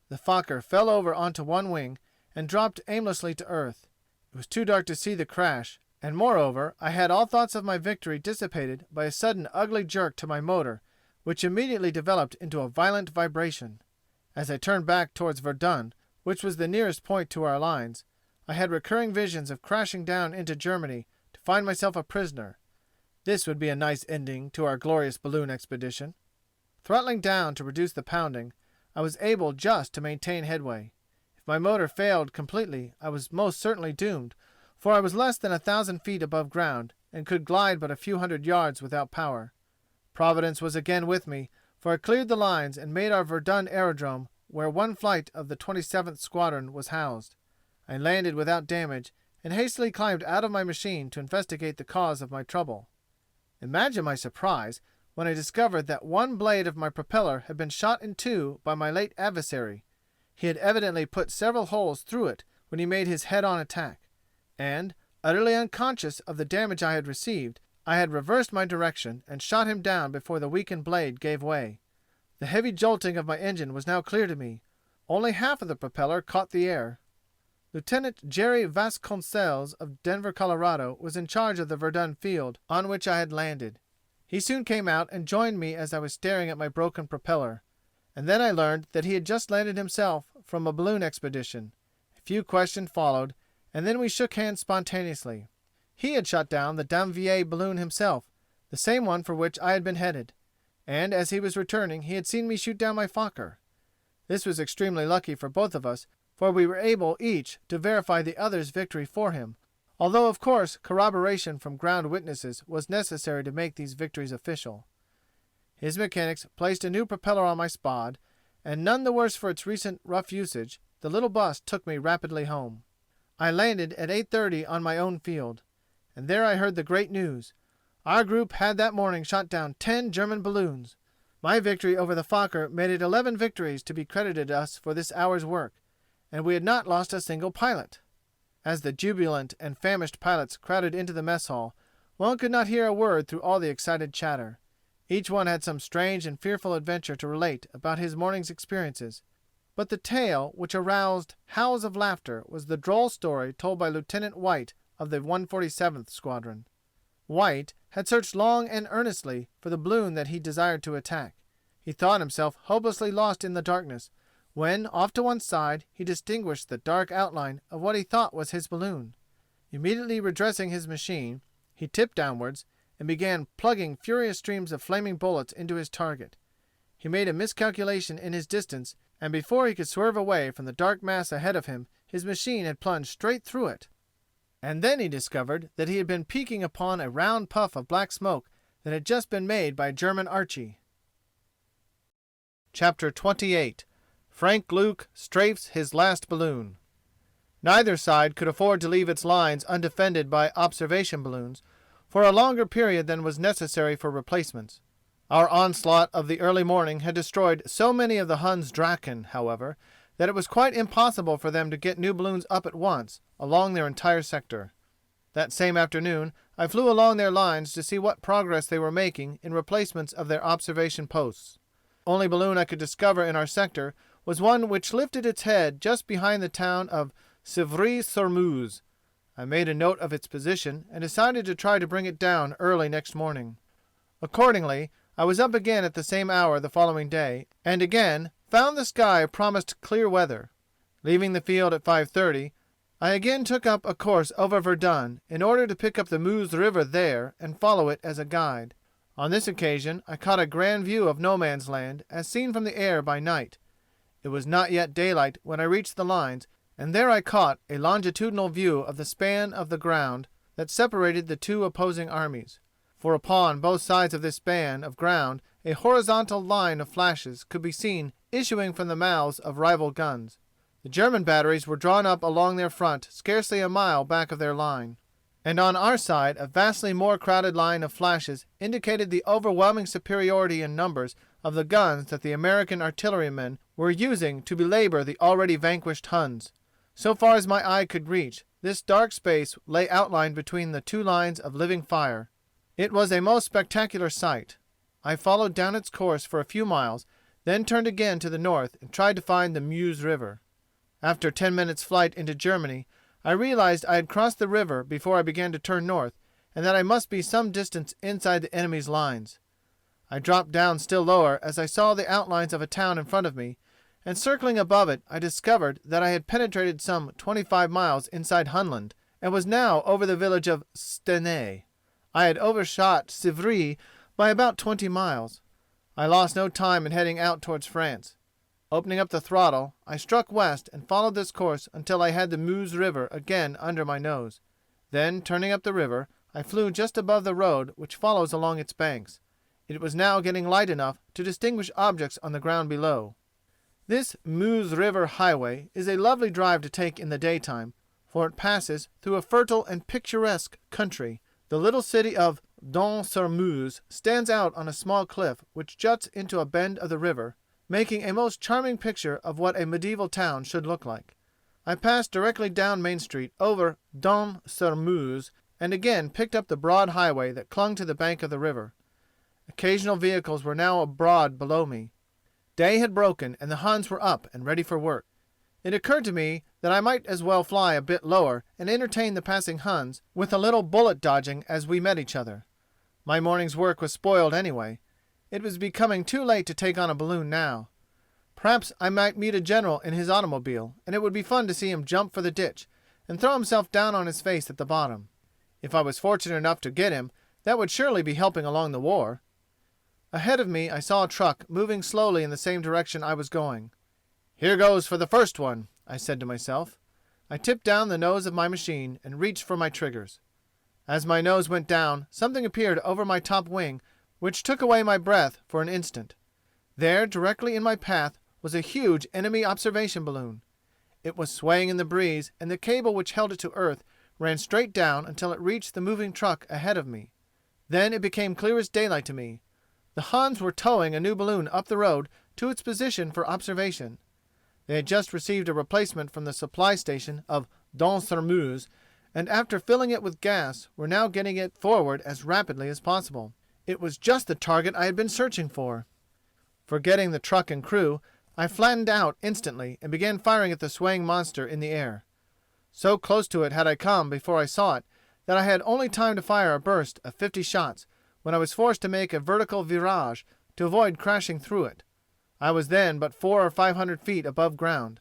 The Fokker fell over onto one wing and dropped aimlessly to earth. It was too dark to see the crash, and moreover, I had all thoughts of my victory dissipated by a sudden ugly jerk to my motor, which immediately developed into a violent vibration. As I turned back towards Verdun, which was the nearest point to our lines, I had recurring visions of crashing down into Germany to find myself a prisoner. This would be a nice ending to our glorious balloon expedition. Throttling down to reduce the pounding, I was able just to maintain headway. If my motor failed completely, I was most certainly doomed, for I was less than 1,000 feet above ground and could glide but a few hundred yards without power. Providence was again with me, for I cleared the lines and made our Verdun aerodrome where one flight of the 27th Squadron was housed. I landed without damage and hastily climbed out of my machine to investigate the cause of my trouble. Imagine my surprise when I discovered that one blade of my propeller had been shot in two by my late adversary. He had evidently put several holes through it when he made his head-on attack, and, utterly unconscious of the damage I had received, I had reversed my direction and shot him down before the weakened blade gave way. The heavy jolting of my engine was now clear to me. Only half of the propeller caught the air. Lieutenant Jerry Vasconcells of Denver, Colorado, was in charge of the Verdun field on which I had landed. He soon came out and joined me as I was staring at my broken propeller. And then I learned that he had just landed himself from a balloon expedition. A few questions followed, and then we shook hands spontaneously. He had shot down the Danville balloon himself, the same one for which I had been headed, and as he was returning he had seen me shoot down my Fokker. This was extremely lucky for both of us, for we were able each to verify the other's victory for him, although of course corroboration from ground witnesses was necessary to make these victories official. His mechanics placed a new propeller on my Spad, and none the worse for its recent rough usage, the little bus took me rapidly home. I landed at 8:30 on my own field. and there I heard the great news. Our group had that morning shot down 10 German balloons. My victory over the Fokker made it 11 victories to be credited us for this hour's work, and we had not lost a single pilot. As the jubilant and famished pilots crowded into the mess hall, one could not hear a word through all the excited chatter. Each one had some strange and fearful adventure to relate about his morning's experiences, but the tale which aroused howls of laughter was the droll story told by Lieutenant White of the 147th Squadron. White had searched long and earnestly for the balloon that he desired to attack. He thought himself hopelessly lost in the darkness, when, off to one side, he distinguished the dark outline of what he thought was his balloon. Immediately redressing his machine, he tipped downwards, and began plugging furious streams of flaming bullets into his target. He made a miscalculation in his distance, and before he could swerve away from the dark mass ahead of him, his machine had plunged straight through it. And then he discovered that he had been peeking upon a round puff of black smoke that had just been made by a German Archie. Chapter 28. Frank Luke strafes his last balloon. Neither side could afford to leave its lines undefended by observation balloons for a longer period than was necessary for replacements. Our onslaught of the early morning had destroyed so many of the Hun's Drachen, however, that it was quite impossible for them to get new balloons up at once along their entire sector. That same afternoon I flew along their lines to see what progress they were making in replacements of their observation posts. The only balloon I could discover in our sector was one which lifted its head just behind the town of Civry-sur-Meuse. I made a note of its position and decided to try to bring it down early next morning. Accordingly, I was up again at the same hour the following day, and again found the sky promised clear weather. Leaving the field at 5:30, I again took up a course over Verdun in order to pick up the Meuse River there and follow it as a guide. On this occasion I caught a grand view of No Man's Land as seen from the air by night. It was not yet daylight when I reached the lines, and there I caught a longitudinal view of the span of the ground that separated the two opposing armies. For upon both sides of this span of ground a horizontal line of flashes could be seen issuing from the mouths of rival guns. The German batteries were drawn up along their front scarcely a mile back of their line, and on our side a vastly more crowded line of flashes indicated the overwhelming superiority in numbers of the guns that the American artillerymen were using to belabor the already vanquished Huns. So far as my eye could reach, this dark space lay outlined between the two lines of living fire. It was a most spectacular sight. I followed down its course for a few miles, then turned again to the north and tried to find the Meuse River. After 10 minutes' flight into Germany, I realized I had crossed the river before I began to turn north, and that I must be some distance inside the enemy's lines. I dropped down still lower as I saw the outlines of a town in front of me, and circling above it I discovered that I had penetrated some 25 miles inside Hunland, and was now over the village of Stenay. I had overshot Civry by about 20 miles. I lost no time in heading out towards France. Opening up the throttle, I struck west and followed this course until I had the Meuse River again under my nose. Then, turning up the river, I flew just above the road which follows along its banks. It was now getting light enough to distinguish objects on the ground below. This Meuse River highway is a lovely drive to take in the daytime, for it passes through a fertile and picturesque country. The little city of Dons-sur-Meuse stands out on a small cliff which juts into a bend of the river, making a most charming picture of what a medieval town should look like. I passed directly down Main Street over Dons-sur-Meuse and again picked up the broad highway that clung to the bank of the river. Occasional vehicles were now abroad below me. Day had broken and the Huns were up and ready for work. It occurred to me that I might as well fly a bit lower and entertain the passing Huns with a little bullet dodging as we met each other. My morning's work was spoiled anyway. It was becoming too late to take on a balloon now. Perhaps I might meet a general in his automobile, and it would be fun to see him jump for the ditch and throw himself down on his face at the bottom. If I was fortunate enough to get him, that would surely be helping along the war. Ahead of me I saw a truck moving slowly in the same direction I was going. "Here goes for the first one," I said to myself. I tipped down the nose of my machine and reached for my triggers. As my nose went down, something appeared over my top wing which took away my breath for an instant. There, directly in my path, was a huge enemy observation balloon. It was swaying in the breeze, and the cable which held it to earth ran straight down until it reached the moving truck ahead of me. Then it became clear as daylight to me. The Huns were towing a new balloon up the road to its position for observation. They had just received a replacement from the supply station of Donsermeuse, and after filling it with gas, were now getting it forward as rapidly as possible. It was just the target I had been searching for. Forgetting the truck and crew, I flattened out instantly and began firing at the swaying monster in the air. So close to it had I come before I saw it that I had only time to fire a burst of 50 shots when I was forced to make a vertical virage to avoid crashing through it. I was then but 400 or 500 feet above ground.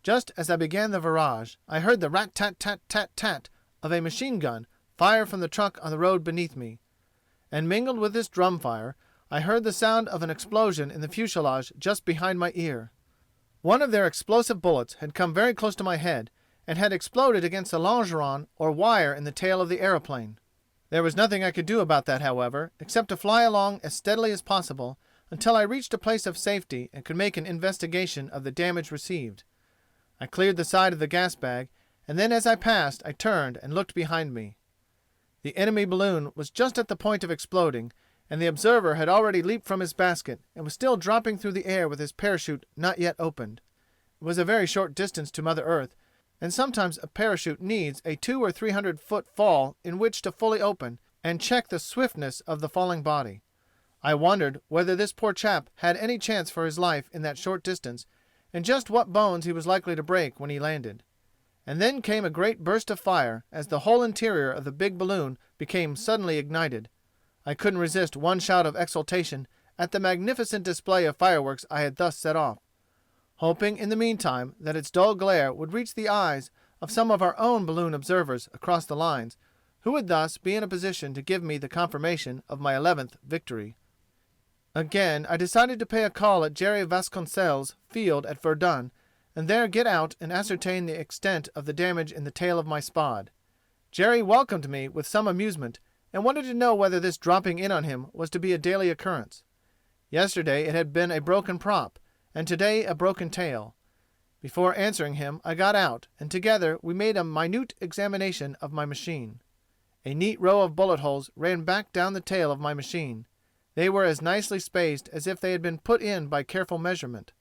Just as I began the virage, I heard the rat-tat-tat-tat-tat of a machine gun fire from the truck on the road beneath me. And mingled with this drum fire, I heard the sound of an explosion in the fuselage just behind my ear. One of their explosive bullets had come very close to my head and had exploded against the longeron or wire in the tail of the aeroplane. There was nothing I could do about that, however, except to fly along as steadily as possible until I reached a place of safety and could make an investigation of the damage received. I cleared the side of the gas bag, and then as I passed I turned and looked behind me. The enemy balloon was just at the point of exploding, and the observer had already leaped from his basket and was still dropping through the air with his parachute not yet opened. It was a very short distance to Mother Earth, and sometimes a parachute needs a 200 or 300-foot fall in which to fully open and check the swiftness of the falling body. I wondered whether this poor chap had any chance for his life in that short distance, and just what bones he was likely to break when he landed. And then came a great burst of fire as the whole interior of the big balloon became suddenly ignited. I couldn't resist one shout of exultation at the magnificent display of fireworks I had thus set off, hoping in the meantime that its dull glare would reach the eyes of some of our own balloon observers across the lines, who would thus be in a position to give me the confirmation of my 11th victory. Again I decided to pay a call at Jerry Vasconcel's field at Verdun, and there get out and ascertain the extent of the damage in the tail of my Spad. Jerry welcomed me with some amusement, and wanted to know whether this dropping in on him was to be a daily occurrence. Yesterday it had been a broken prop, and today a broken tail. Before answering him I got out, and together we made a minute examination of my machine. A neat row of bullet holes ran back down the tail of my machine. They were as nicely spaced as if they had been put in by careful measurement.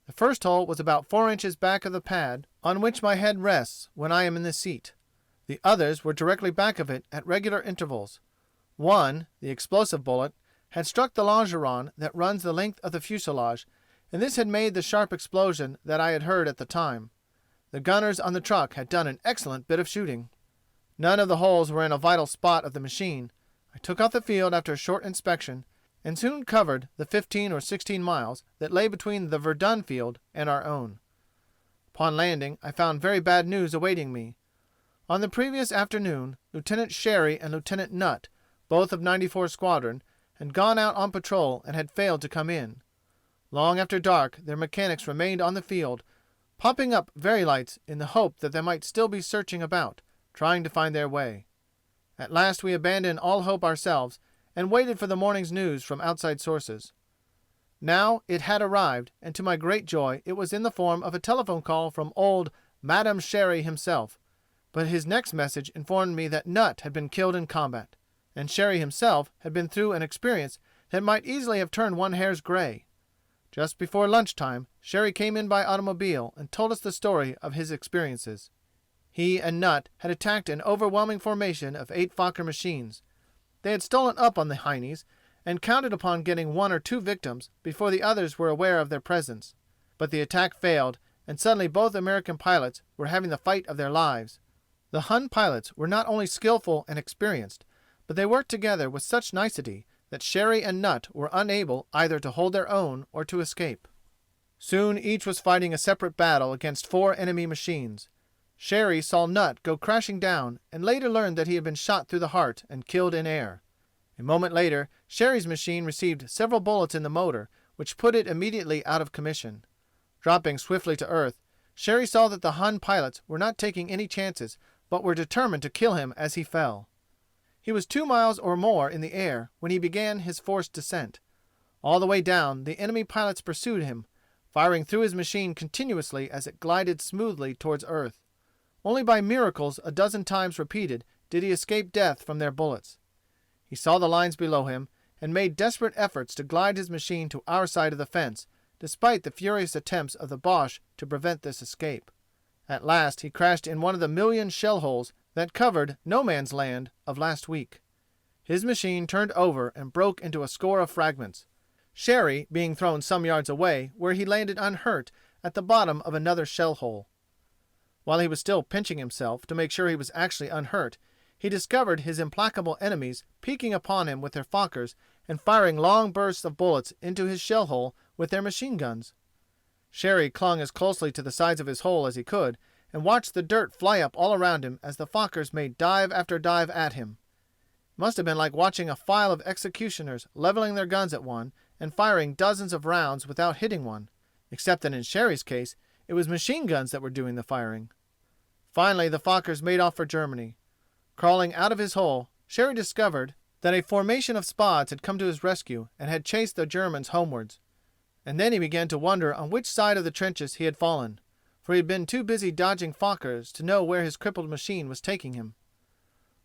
The first hole was about 4 inches back of the pad on which my head rests when I am in the seat. The others were directly back of it at regular intervals. One, the explosive bullet, had struck the longeron that runs the length of the fuselage, and this had made the sharp explosion that I had heard at the time. The gunners on the truck had done an excellent bit of shooting. None of the holes were in a vital spot of the machine. I took off the field after a short inspection, and soon covered the 15 or 16 miles that lay between the Verdun field and our own. Upon landing I found very bad news awaiting me. On the previous afternoon, Lieutenant Sherry and Lieutenant Nutt, both of 94 Squadron, had gone out on patrol and had failed to come in. Long after dark their mechanics remained on the field, popping up very lights in the hope that they might still be searching about, trying to find their way. At last we abandoned all hope ourselves, and waited for the morning's news from outside sources. Now it had arrived, and to my great joy it was in the form of a telephone call from old Madame Sherry himself. But his next message informed me that Nutt had been killed in combat, and Sherry himself had been through an experience that might easily have turned one hair's gray. Just before lunchtime, Sherry came in by automobile and told us the story of his experiences. He and Nutt had attacked an overwhelming formation of 8 Fokker machines. They had stolen up on the Heinies, and counted upon getting 1 or 2 victims before the others were aware of their presence. But the attack failed, and suddenly both American pilots were having the fight of their lives. The Hun pilots were not only skillful and experienced, but they worked together with such nicety that Sherry and Nutt were unable either to hold their own or to escape. Soon each was fighting a separate battle against 4 enemy machines. Sherry saw Nutt go crashing down, and later learned that he had been shot through the heart and killed in air. A moment later Sherry's machine received several bullets in the motor, which put it immediately out of commission. Dropping swiftly to earth, Sherry saw that the Hun pilots were not taking any chances, but were determined to kill him as he fell. He was 2 miles or more in the air when he began his forced descent. All the way down the enemy pilots pursued him, firing through his machine continuously as it glided smoothly towards earth. Only by miracles a dozen times repeated did he escape death from their bullets. He saw the lines below him and made desperate efforts to glide his machine to our side of the fence, despite the furious attempts of the Boche to prevent this escape. At last he crashed in one of the million shell holes that covered No Man's Land of last week. His machine turned over and broke into a score of fragments, Sherry being thrown some yards away, where he landed unhurt at the bottom of another shell hole. While he was still pinching himself to make sure he was actually unhurt, he discovered his implacable enemies peeking upon him with their Fokkers and firing long bursts of bullets into his shell hole with their machine guns. Sherry clung as closely to the sides of his hole as he could, and watched the dirt fly up all around him as the Fokkers made dive after dive at him. It must have been like watching a file of executioners leveling their guns at one and firing dozens of rounds without hitting one, except that in Sherry's case it was machine guns that were doing the firing. Finally the Fokkers made off for Germany. Crawling out of his hole, Sherry discovered that a formation of Spads had come to his rescue and had chased the Germans homewards. And then he began to wonder on which side of the trenches he had fallen, for he had been too busy dodging Fokkers to know where his crippled machine was taking him.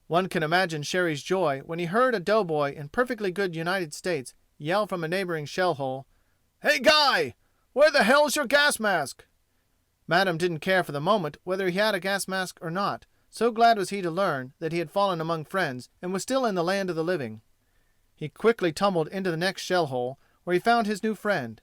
One can imagine Sherry's joy when he heard a doughboy in perfectly good United States yell from a neighboring shell hole, "Hey, Guy! Where the hell's your gas mask?" Madam didn't care for the moment whether he had a gas mask or not, so glad was he to learn that he had fallen among friends and was still in the land of the living. He quickly tumbled into the next shell hole, where he found his new friend.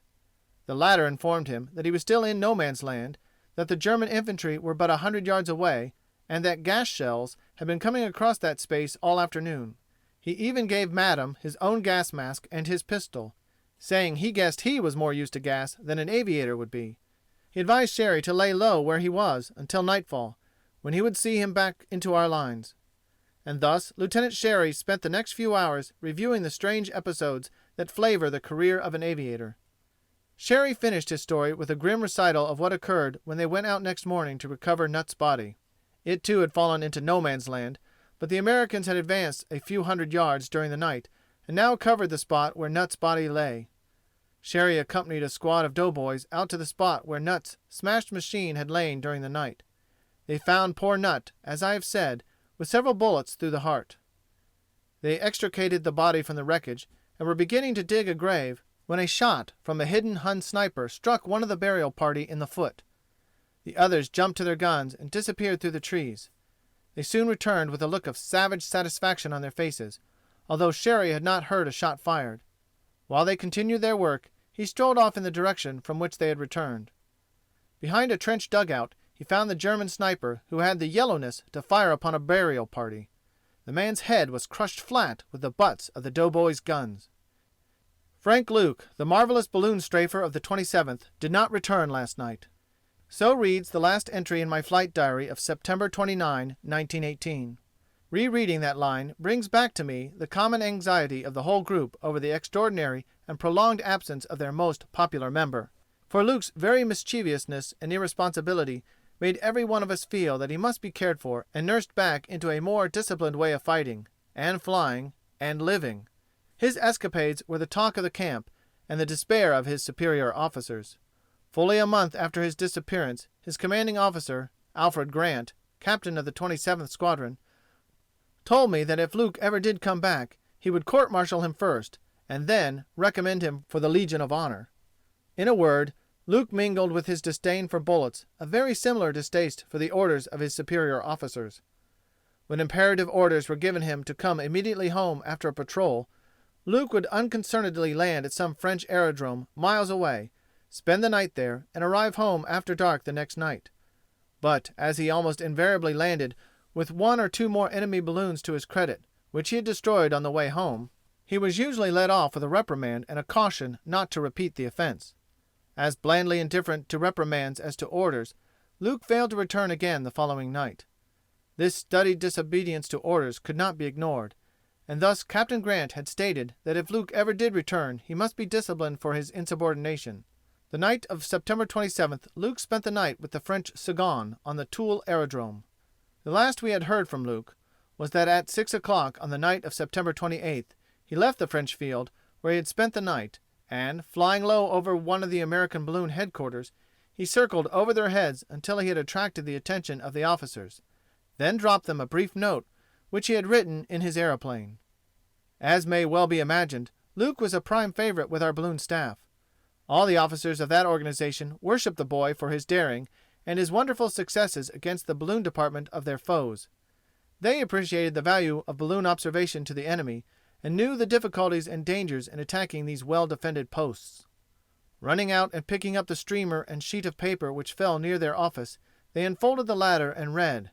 The latter informed him that he was still in No Man's Land, that the German infantry were but 100 yards away, and that gas shells had been coming across that space all afternoon. He even gave Madam his own gas mask and his pistol, saying he guessed he was more used to gas than an aviator would be. He advised Sherry to lay low where he was until nightfall, when he would see him back into our lines. And thus Lieutenant Sherry spent the next few hours reviewing the strange episodes that flavor the career of an aviator. Sherry finished his story with a grim recital of what occurred when they went out next morning to recover Nutt's body. It too had fallen into No Man's Land, but the Americans had advanced a few hundred yards during the night and now covered the spot where Nutt's body lay. Sherry accompanied a squad of doughboys out to the spot where Nutt's smashed machine had lain during the night. They found poor Nutt, as I have said, with several bullets through the heart. They extricated the body from the wreckage and were beginning to dig a grave when a shot from a hidden Hun sniper struck one of the burial party in the foot. The others jumped to their guns and disappeared through the trees. They soon returned with a look of savage satisfaction on their faces, although Sherry had not heard a shot fired. While they continued their work, he strolled off in the direction from which they had returned. Behind a trench dugout he found the German sniper who had the yellowness to fire upon a burial party. The man's head was crushed flat with the butts of the doughboys' guns. Frank Luke, the marvelous balloon strafer of the 27th, did not return last night. So reads the last entry in my flight diary of September 29, 1918. Rereading that line brings back to me the common anxiety of the whole group over the extraordinary and prolonged absence of their most popular member. For Luke's very mischievousness and irresponsibility made every one of us feel that he must be cared for and nursed back into a more disciplined way of fighting, and flying, and living. His escapades were the talk of the camp and the despair of his superior officers. Fully a month after his disappearance, his commanding officer, Alfred Grant, captain of the 27th Squadron, told me that if Luke ever did come back, he would court-martial him first, and then recommend him for the Legion of Honor. In a word, Luke mingled with his disdain for bullets a very similar distaste for the orders of his superior officers. When imperative orders were given him to come immediately home after a patrol, Luke would unconcernedly land at some French aerodrome miles away, spend the night there, and arrive home after dark the next night. But as he almost invariably landed with one or two more enemy balloons to his credit, which he had destroyed on the way home, he was usually let off with a reprimand and a caution not to repeat the offense. As blandly indifferent to reprimands as to orders, Luke failed to return again the following night. This studied disobedience to orders could not be ignored, and thus Captain Grant had stated that if Luke ever did return he must be disciplined for his insubordination. The night of September 27th Luke spent the night with the French Second on the Toul aerodrome. The last we had heard from Luke was that at 6 o'clock on the night of September 28th he left the French field where he had spent the night, and, flying low over one of the American balloon headquarters, He circled over their heads until he had attracted the attention of the officers, then dropped them a brief note which he had written in his aeroplane. As may well be imagined, Luke was a prime favorite with our balloon staff. All the officers of that organization worshipped the boy for his daring and his wonderful successes against the balloon department of their foes. They appreciated the value of balloon observation to the enemy, and knew the difficulties and dangers in attacking these well-defended posts. Running out and picking up the streamer and sheet of paper which fell near their office, they unfolded the latter and read,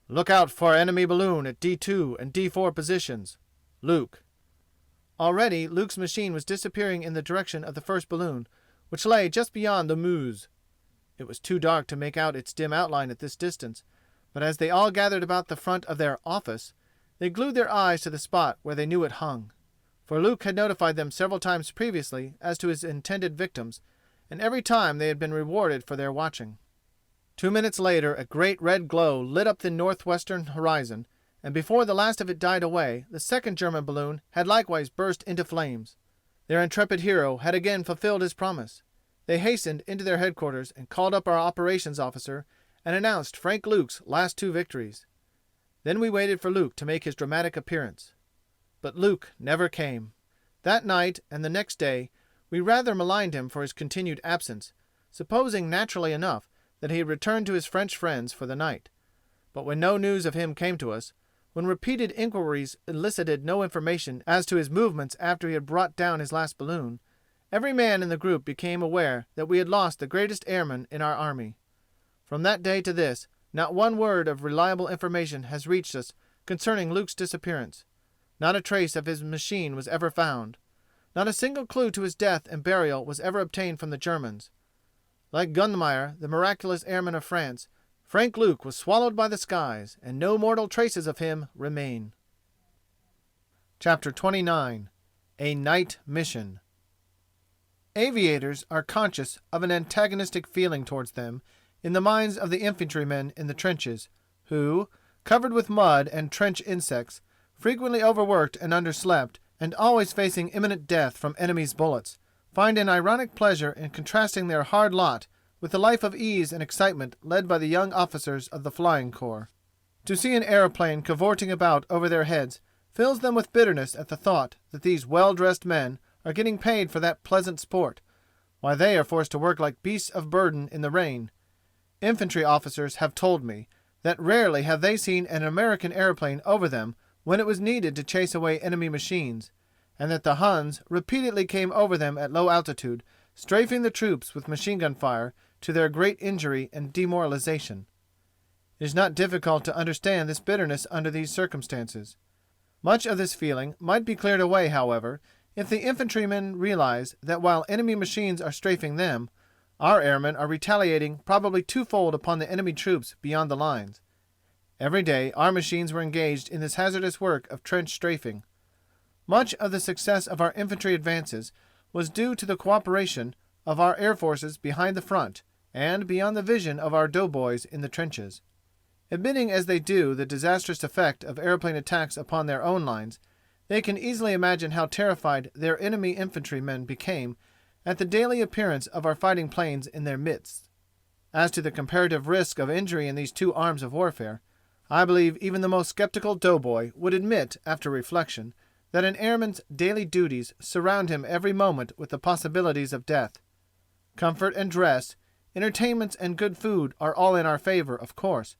"Look out for enemy balloon at D2 and D4 positions. Luke." Already Luke's machine was disappearing in the direction of the first balloon, which lay just beyond the Meuse. It was too dark to make out its dim outline at this distance, but as they all gathered about the front of their "office," they glued their eyes to the spot where they knew it hung. For Luke had notified them several times previously as to his intended victims, and every time they had been rewarded for their watching. 2 minutes later a great red glow lit up the northwestern horizon, and before the last of it died away the second German balloon had likewise burst into flames. Their intrepid hero had again fulfilled his promise. They hastened into their headquarters and called up our operations officer and announced Frank Luke's last 2 victories. Then we waited for Luke to make his dramatic appearance. But Luke never came. That night and the next day we rather maligned him for his continued absence, supposing naturally enough that he had returned to his French friends for the night. But when no news of him came to us, when repeated inquiries elicited no information as to his movements after he had brought down his last balloon, every man in the group became aware that we had lost the greatest airman in our army. From that day to this, not one word of reliable information has reached us concerning Luke's disappearance. Not a trace of his machine was ever found. Not a single clue to his death and burial was ever obtained from the Germans. Like Gunmeyer, the miraculous airman of France, Frank Luke was swallowed by the skies, and no mortal traces of him remain. Chapter 29. A Night Mission. Aviators are conscious of an antagonistic feeling towards them in the minds of the infantrymen in the trenches, who, covered with mud and trench insects, frequently overworked and underslept, and always facing imminent death from enemies' bullets, find an ironic pleasure in contrasting their hard lot with the life of ease and excitement led by the young officers of the Flying Corps. To see an aeroplane cavorting about over their heads fills them with bitterness at the thought that these well-dressed men are getting paid for that pleasant sport, while they are forced to work like beasts of burden in the rain. Infantry officers have told me that rarely have they seen an American airplane over them when it was needed to chase away enemy machines, and that the Huns repeatedly came over them at low altitude, strafing the troops with machine-gun fire to their great injury and demoralization. It is not difficult to understand this bitterness under these circumstances. Much of this feeling might be cleared away, however, if the infantrymen realize that while enemy machines are strafing them, our airmen are retaliating probably twofold upon the enemy troops beyond the lines. Every day our machines were engaged in this hazardous work of trench strafing. Much of the success of our infantry advances was due to the cooperation of our air forces behind the front and beyond the vision of our doughboys in the trenches. Admitting as they do the disastrous effect of airplane attacks upon their own lines, they can easily imagine how terrified their enemy infantrymen became at the daily appearance of our fighting planes in their midst. As to the comparative risk of injury in these 2 arms of warfare, I believe even the most skeptical doughboy would admit, after reflection, that an airman's daily duties surround him every moment with the possibilities of death. Comfort and dress, entertainments and good food are all in our favor, of course,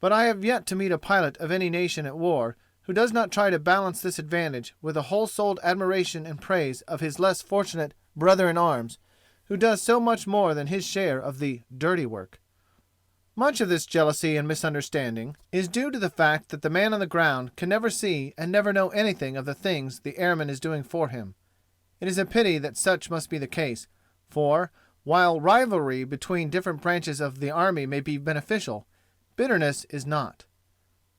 but I have yet to meet a pilot of any nation at war who does not try to balance this advantage with a whole-souled admiration and praise of his less fortunate brother-in-arms, who does so much more than his share of the dirty work. Much of this jealousy and misunderstanding is due to the fact that the man on the ground can never see and never know anything of the things the airman is doing for him. It is a pity that such must be the case, for, while rivalry between different branches of the army may be beneficial, bitterness is not.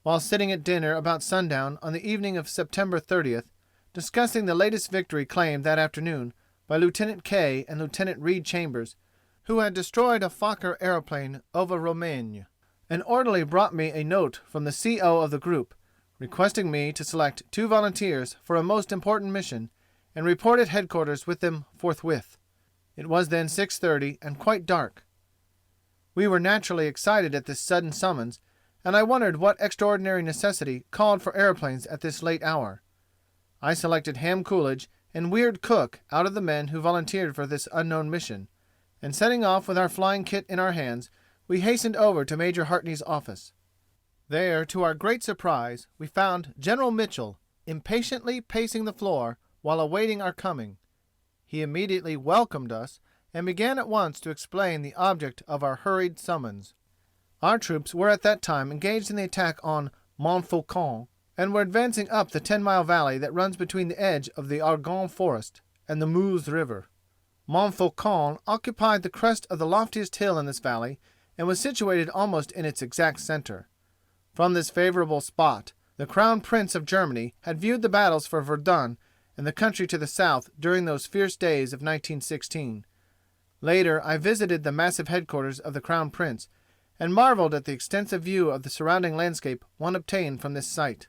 While sitting at dinner about sundown on the evening of September 30th, discussing the latest victory claimed that afternoon by Lieutenant Kay and Lieutenant Reed Chambers, who had destroyed a Fokker aeroplane over Romagne, an orderly brought me a note from the CO of the group, requesting me to select 2 volunteers for a most important mission, and report at headquarters with them forthwith. It was then 6:30 and quite dark. We were naturally excited at this sudden summons, and I wondered what extraordinary necessity called for aeroplanes at this late hour. I selected Ham Coolidge and Weird Cook out of the men who volunteered for this unknown mission, and setting off with our flying kit in our hands, we hastened over to Major Hartney's office. There, to our great surprise, we found General Mitchell impatiently pacing the floor while awaiting our coming. He immediately welcomed us and began at once to explain the object of our hurried summons. Our troops were at that time engaged in the attack on Montfaucon, and were advancing up the 10-mile valley that runs between the edge of the Argonne Forest and the Meuse River. Montfaucon occupied the crest of the loftiest hill in this valley, and was situated almost in its exact center. From this favorable spot, the Crown Prince of Germany had viewed the battles for Verdun and the country to the south during those fierce days of 1916. Later I visited the massive headquarters of the Crown Prince, and marveled at the extensive view of the surrounding landscape one obtained from this site.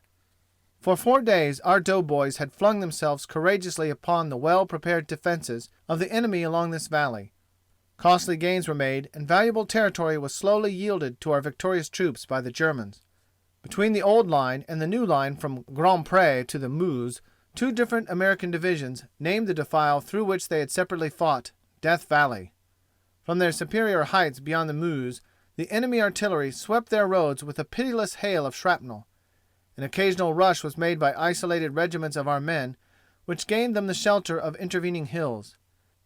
For 4 days our doughboys had flung themselves courageously upon the well-prepared defenses of the enemy along this valley. Costly gains were made, and valuable territory was slowly yielded to our victorious troops by the Germans. Between the old line and the new line from Grand Pre to the Meuse, 2 different American divisions named the defile through which they had separately fought Death Valley. From their superior heights beyond the Meuse, the enemy artillery swept their roads with a pitiless hail of shrapnel. An occasional rush was made by isolated regiments of our men, which gained them the shelter of intervening hills.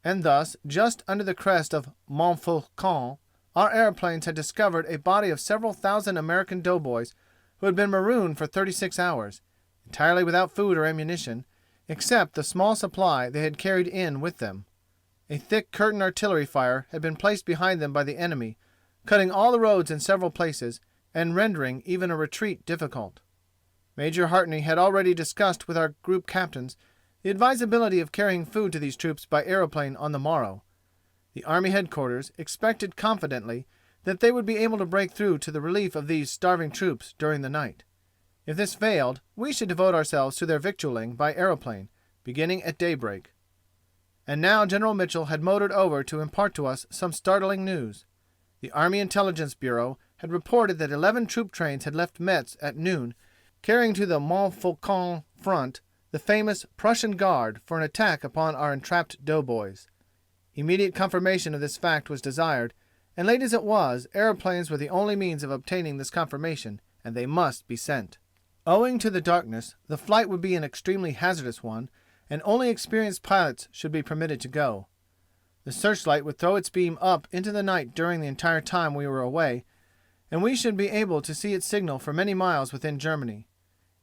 And thus, just under the crest of Montfaucon, our airplanes had discovered a body of several thousand American doughboys who had been marooned for 36 hours, entirely without food or ammunition, except the small supply they had carried in with them. A thick curtain artillery fire had been placed behind them by the enemy, cutting all the roads in several places, and rendering even a retreat difficult. Major Hartney had already discussed with our group captains the advisability of carrying food to these troops by aeroplane on the morrow. The army headquarters expected confidently that they would be able to break through to the relief of these starving troops during the night. If this failed, we should devote ourselves to their victualling by aeroplane, beginning at daybreak. And now General Mitchell had motored over to impart to us some startling news. The Army Intelligence Bureau had reported that 11 troop trains had left Metz at noon, carrying to the Montfaucon front the famous Prussian Guard for an attack upon our entrapped doughboys. Immediate confirmation of this fact was desired, and late as it was, aeroplanes were the only means of obtaining this confirmation, and they must be sent. Owing to the darkness, the flight would be an extremely hazardous one, and only experienced pilots should be permitted to go. The searchlight would throw its beam up into the night during the entire time we were away, and we should be able to see its signal for many miles within Germany.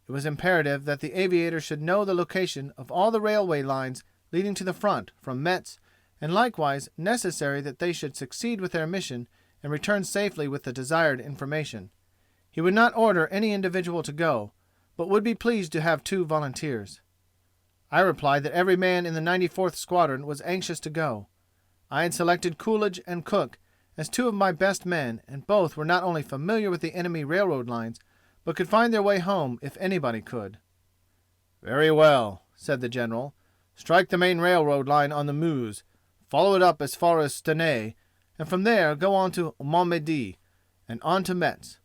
It was imperative that the aviators should know the location of all the railway lines leading to the front from Metz, and likewise necessary that they should succeed with their mission and return safely with the desired information. He would not order any individual to go, but would be pleased to have 2 volunteers. I replied that every man in the 94th Squadron was anxious to go. I had selected Coolidge and Cook as 2 of my best men, and both were not only familiar with the enemy railroad lines, but could find their way home if anybody could. "Very well," said the general. "Strike the main railroad line on the Meuse, follow it up as far as Stenay, and from there go on to Montmedy, and on to Metz.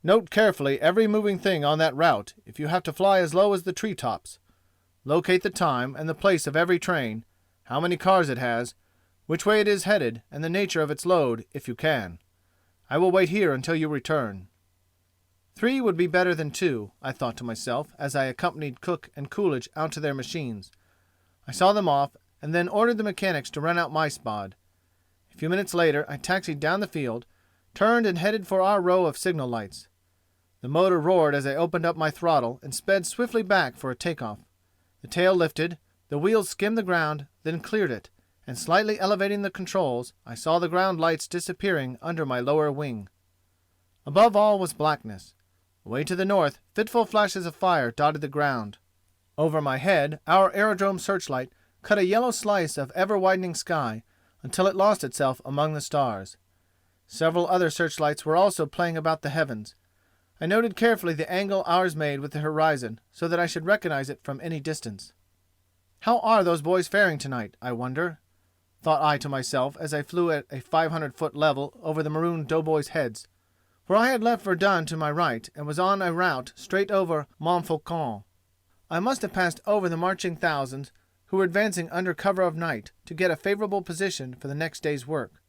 Note carefully every moving thing on that route if you have to fly as low as the tree tops. Locate the time and the place of every train, how many cars it has, which way it is headed, and the nature of its load, if you can. I will wait here until you return." 3 would be better than 2, I thought to myself as I accompanied Cook and Coolidge out to their machines. I saw them off, and then ordered the mechanics to run out my spod. A few minutes later I taxied down the field, turned and headed for our row of signal lights. The motor roared as I opened up my throttle and sped swiftly back for a takeoff. The tail lifted, the wheels skimmed the ground, then cleared it, and slightly elevating the controls, I saw the ground lights disappearing under my lower wing. Above all was blackness. Away to the north, fitful flashes of fire dotted the ground. Over my head, our aerodrome searchlight cut a yellow slice of ever-widening sky until it lost itself among the stars. Several other searchlights were also playing about the heavens. I noted carefully the angle ours made with the horizon, so that I should recognize it from any distance. How are those boys faring tonight, I wonder? thought I to myself as I flew at a 500-foot level over the maroon doughboys' heads. For I had left Verdun to my right and was on a route straight over Montfaucon. I must have passed over the marching thousands who were advancing under cover of night to get a favorable position for the next day's work.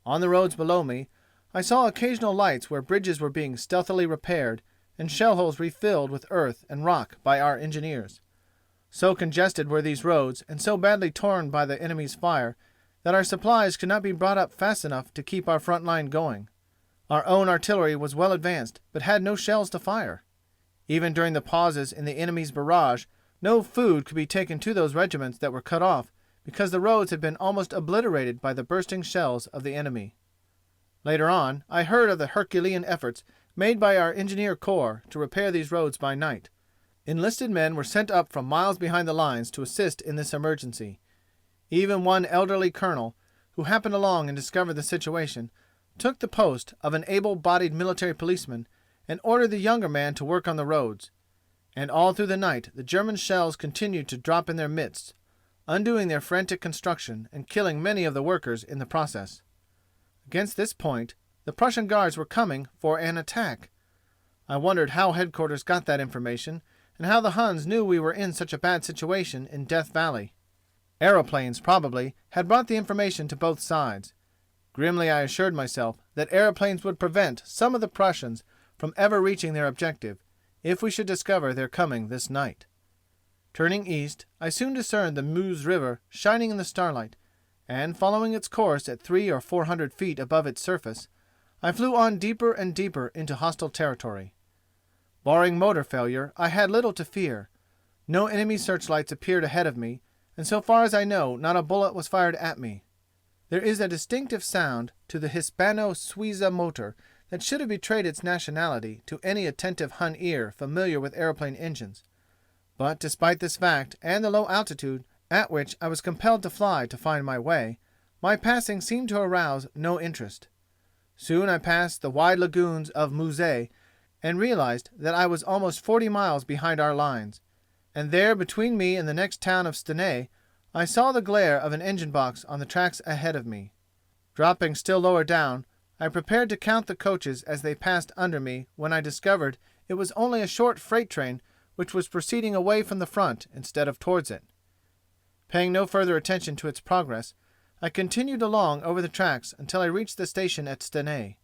On the roads below me, I saw occasional lights where bridges were being stealthily repaired and shell holes refilled with earth and rock by our engineers. So congested were these roads and so badly torn by the enemy's fire that our supplies could not be brought up fast enough to keep our front line going. Our own artillery was well advanced, but had no shells to fire. Even during the pauses in the enemy's barrage, no food could be taken to those regiments that were cut off because the roads had been almost obliterated by the bursting shells of the enemy. Later on, I heard of the Herculean efforts made by our engineer corps to repair these roads by night. Enlisted men were sent up from miles behind the lines to assist in this emergency. Even one elderly colonel, who happened along and discovered the situation, took the post of an able-bodied military policeman and ordered the younger man to work on the roads. And all through the night the German shells continued to drop in their midst, undoing their frantic construction and killing many of the workers in the process. Against this point, the Prussian guards were coming for an attack. I wondered how headquarters got that information, and how the Huns knew we were in such a bad situation in Death Valley. Aeroplanes, probably, had brought the information to both sides. Grimly I assured myself that aeroplanes would prevent some of the Prussians from ever reaching their objective, if we should discover their coming this night. Turning east, I soon discerned the Meuse River shining in the starlight, and following its course at 300 or 400 feet above its surface, I flew on deeper and deeper into hostile territory. Barring motor failure, I had little to fear. No enemy searchlights appeared ahead of me, and so far as I know, not a bullet was fired at me. There is a distinctive sound to the Hispano-Suiza motor that should have betrayed its nationality to any attentive Hun ear familiar with aeroplane engines. But despite this fact and the low altitude at which I was compelled to fly to find my way, my passing seemed to arouse no interest. Soon I passed the wide lagoons of Meuse and realized that I was almost 40 miles behind our lines, and there between me and the next town of Stenay I saw the glare of an engine box on the tracks ahead of me. Dropping still lower down, I prepared to count the coaches as they passed under me when I discovered it was only a short freight train which was proceeding away from the front instead of towards it. Paying no further attention to its progress, I continued along over the tracks until I reached the station at Stenay.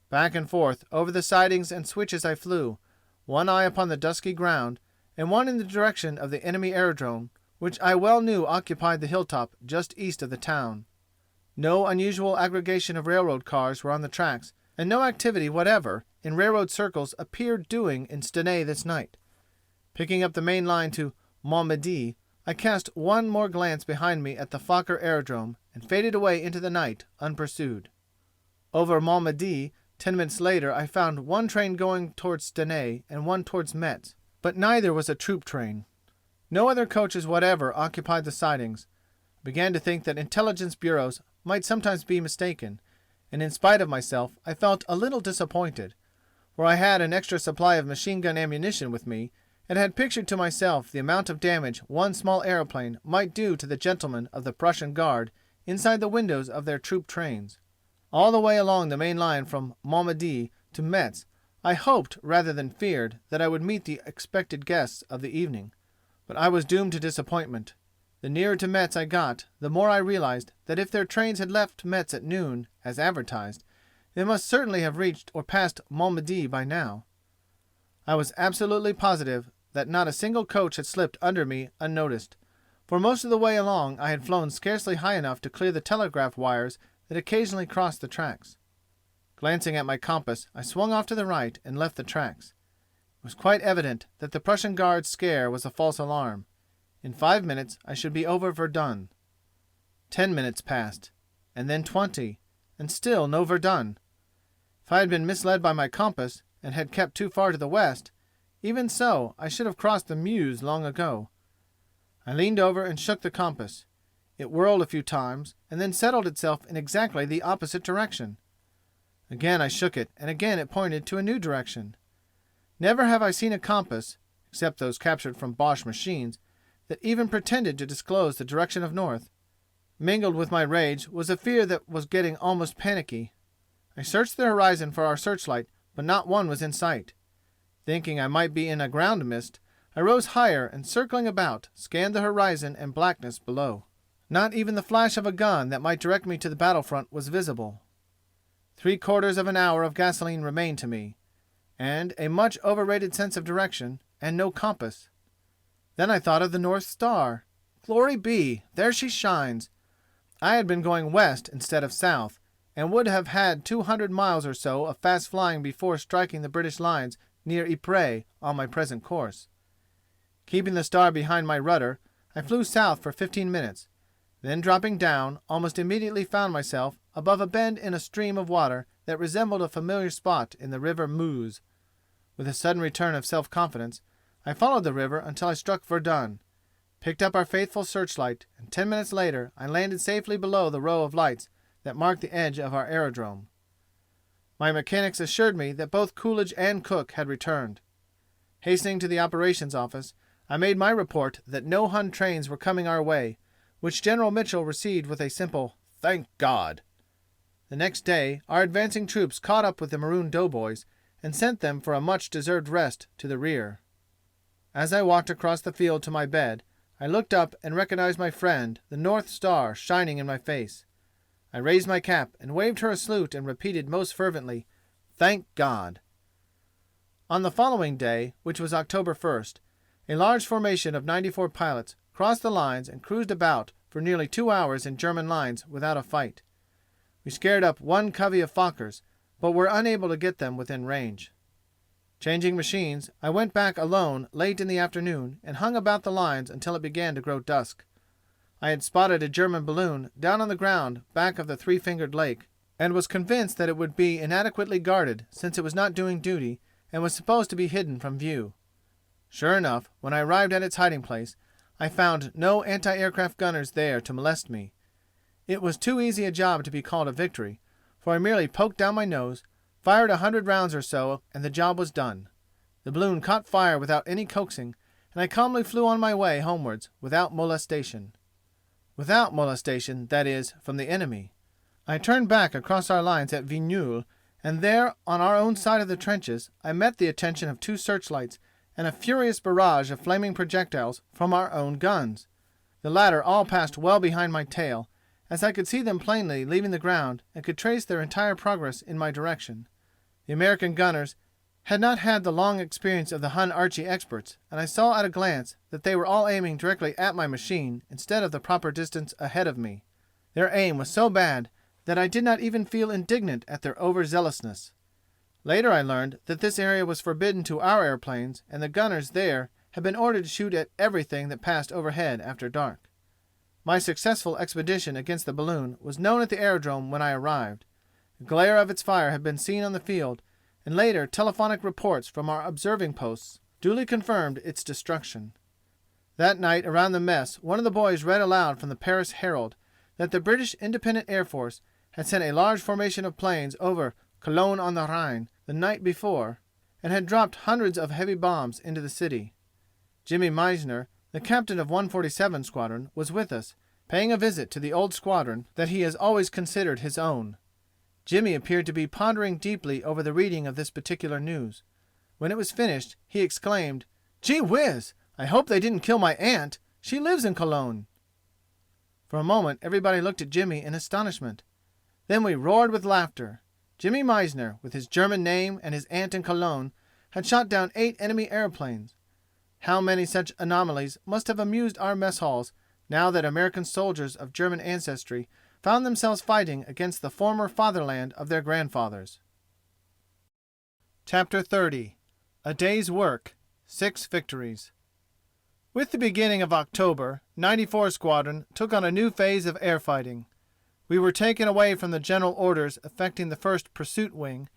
Back and forth over the sidings and switches I flew, one eye upon the dusky ground, and one in the direction of the enemy aerodrome, which I well knew occupied the hilltop just east of the town. No unusual aggregation of railroad cars were on the tracks, and no activity whatever in railroad circles appeared doing in Stenay this night. Picking up the main line to Montmedy, I cast one more glance behind me at the Fokker aerodrome and faded away into the night unpursued. Over Montmedy, 10 minutes later I found one train going towards Stenay and one towards Metz, but neither was a troop train. No other coaches whatever occupied the sidings. I began to think that intelligence bureaus might sometimes be mistaken, and in spite of myself I felt a little disappointed, for I had an extra supply of machine gun ammunition with me, and had pictured to myself the amount of damage one small aeroplane might do to the gentlemen of the Prussian Guard inside the windows of their troop trains. All the way along the main line from Montmedy to Metz I hoped rather than feared that I would meet the expected guests of the evening, but I was doomed to disappointment. The nearer to Metz I got, the more I realized that if their trains had left Metz at noon, as advertised, they must certainly have reached or passed Montmedy by now. I was absolutely positive that not a single coach had slipped under me unnoticed, for most of the way along I had flown scarcely high enough to clear the telegraph wires that occasionally crossed the tracks. Glancing at my compass, I swung off to the right and left the tracks. It was quite evident that the Prussian Guard's scare was a false alarm. In 5 minutes I should be over Verdun. 10 minutes passed, and then 20, and still no Verdun. If I had been misled by my compass, and had kept too far to the west, even so I should have crossed the Meuse long ago. I leaned over and shook the compass. It whirled a few times, and then settled itself in exactly the opposite direction. Again I shook it, and again it pointed to a new direction. Never have I seen a compass, except those captured from Bosch machines, that even pretended to disclose the direction of north. Mingled with my rage was a fear that was getting almost panicky. I searched the horizon for our searchlight, but not one was in sight. Thinking I might be in a ground mist, I rose higher and circling about, scanned the horizon and blackness below. Not even the flash of a gun that might direct me to the battlefront was visible. 3/4 of an hour of gasoline remained to me, and a much overrated sense of direction, and no compass. Then I thought of the North Star. Glory be, there she shines. I had been going west instead of south, and would have had 200 miles or so of fast flying before striking the British lines near Ypres on my present course. Keeping the star behind my rudder, I flew south for 15 minutes, then dropping down, almost immediately found myself above a bend in a stream of water that resembled a familiar spot in the river Meuse. With a sudden return of self-confidence, I followed the river until I struck Verdun, picked up our faithful searchlight, and 10 minutes later I landed safely below the row of lights that marked the edge of our aerodrome. My mechanics assured me that both Coolidge and Cook had returned. Hastening to the operations office, I made my report that no Hun trains were coming our way, which General Mitchell received with a simple "Thank God." The next day our advancing troops caught up with the maroon doughboys and sent them for a much-deserved rest to the rear. As I walked across the field to my bed, I looked up and recognized my friend, the North Star, shining in my face. I raised my cap and waved her a salute and repeated most fervently, "Thank God." On the following day, which was October 1st, a large formation of 94 pilots crossed the lines and cruised about for nearly 2 hours in German lines without a fight. We scared up one covey of Fokkers, but were unable to get them within range. Changing machines, I went back alone late in the afternoon and hung about the lines until it began to grow dusk. I had spotted a German balloon down on the ground back of the Three-Fingered Lake, and was convinced that it would be inadequately guarded since it was not doing duty and was supposed to be hidden from view. Sure enough, when I arrived at its hiding place, I found no anti-aircraft gunners there to molest me. It was too easy a job to be called a victory, for I merely poked down my nose, fired 100 rounds or so, and the job was done. The balloon caught fire without any coaxing, and I calmly flew on my way homewards without molestation. Without molestation, that is, from the enemy. I turned back across our lines at Vigneulles, and there, on our own side of the trenches, I met the attention of 2 searchlights and a furious barrage of flaming projectiles from our own guns. The latter all passed well behind my tail, as I could see them plainly leaving the ground and could trace their entire progress in my direction. The American gunners had not had the long experience of the Hun Archie experts, and I saw at a glance that they were all aiming directly at my machine instead of the proper distance ahead of me. Their aim was so bad that I did not even feel indignant at their overzealousness. Later I learned that this area was forbidden to our airplanes, and the gunners there had been ordered to shoot at everything that passed overhead after dark. My successful expedition against the balloon was known at the aerodrome when I arrived. The glare of its fire had been seen on the field, and later telephonic reports from our observing posts duly confirmed its destruction. That night around the mess one of the boys read aloud from the Paris Herald that the British Independent Air Force had sent a large formation of planes over Cologne on the Rhine the night before, and had dropped hundreds of heavy bombs into the city. Jimmy Meisner, the captain of 147 Squadron, was with us, paying a visit to the old squadron that he has always considered his own. Jimmy appeared to be pondering deeply over the reading of this particular news. When it was finished, he exclaimed, "Gee whiz! I hope they didn't kill my aunt. She lives in Cologne." For a moment everybody looked at Jimmy in astonishment. Then we roared with laughter. Jimmy Meisner, with his German name and his aunt in Cologne, had shot down 8 enemy airplanes. How many such anomalies must have amused our mess halls now that American soldiers of German ancestry found themselves fighting against the former fatherland of their grandfathers. Chapter 30. A Day's Work. 6 Victories. With the beginning of October, 94 Squadron took on a new phase of air fighting. We were taken away from the general orders affecting the 1st Pursuit Wing,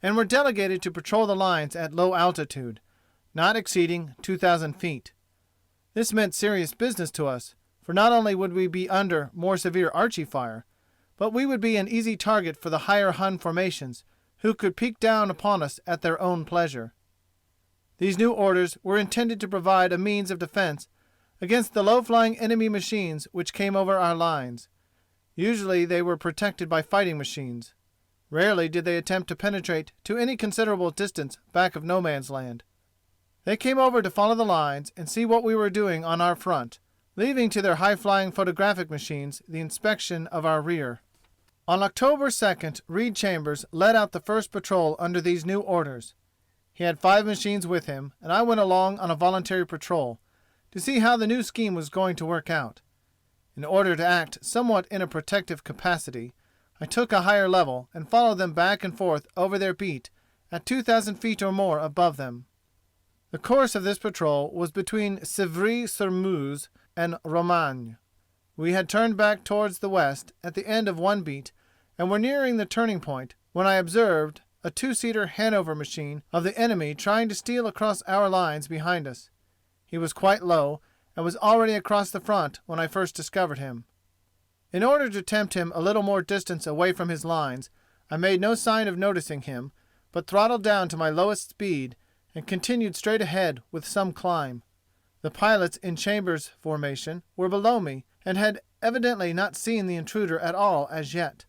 and were delegated to patrol the lines at low altitude, not exceeding 2,000 feet. This meant serious business to us, for not only would we be under more severe Archie fire, but we would be an easy target for the higher Hun formations, who could peek down upon us at their own pleasure. These new orders were intended to provide a means of defense against the low-flying enemy machines which came over our lines. Usually they were protected by fighting machines. Rarely did they attempt to penetrate to any considerable distance back of no man's land. They came over to follow the lines and see what we were doing on our front, leaving to their high-flying photographic machines the inspection of our rear. On October 2nd, Reed Chambers led out the first patrol under these new orders. He had 5 machines with him, and I went along on a voluntary patrol, to see how the new scheme was going to work out. In order to act somewhat in a protective capacity, I took a higher level and followed them back and forth over their beat at 2,000 feet or more above them. The course of this patrol was between Civry-sur-Meuse and Romagne. We had turned back towards the west at the end of one beat, and were nearing the turning point when I observed a 2-seater Hanover machine of the enemy trying to steal across our lines behind us. He was quite low, and was already across the front when I first discovered him. In order to tempt him a little more distance away from his lines, I made no sign of noticing him, but throttled down to my lowest speed, and continued straight ahead with some climb. The pilots in Chambers' formation were below me, and had evidently not seen the intruder at all as yet.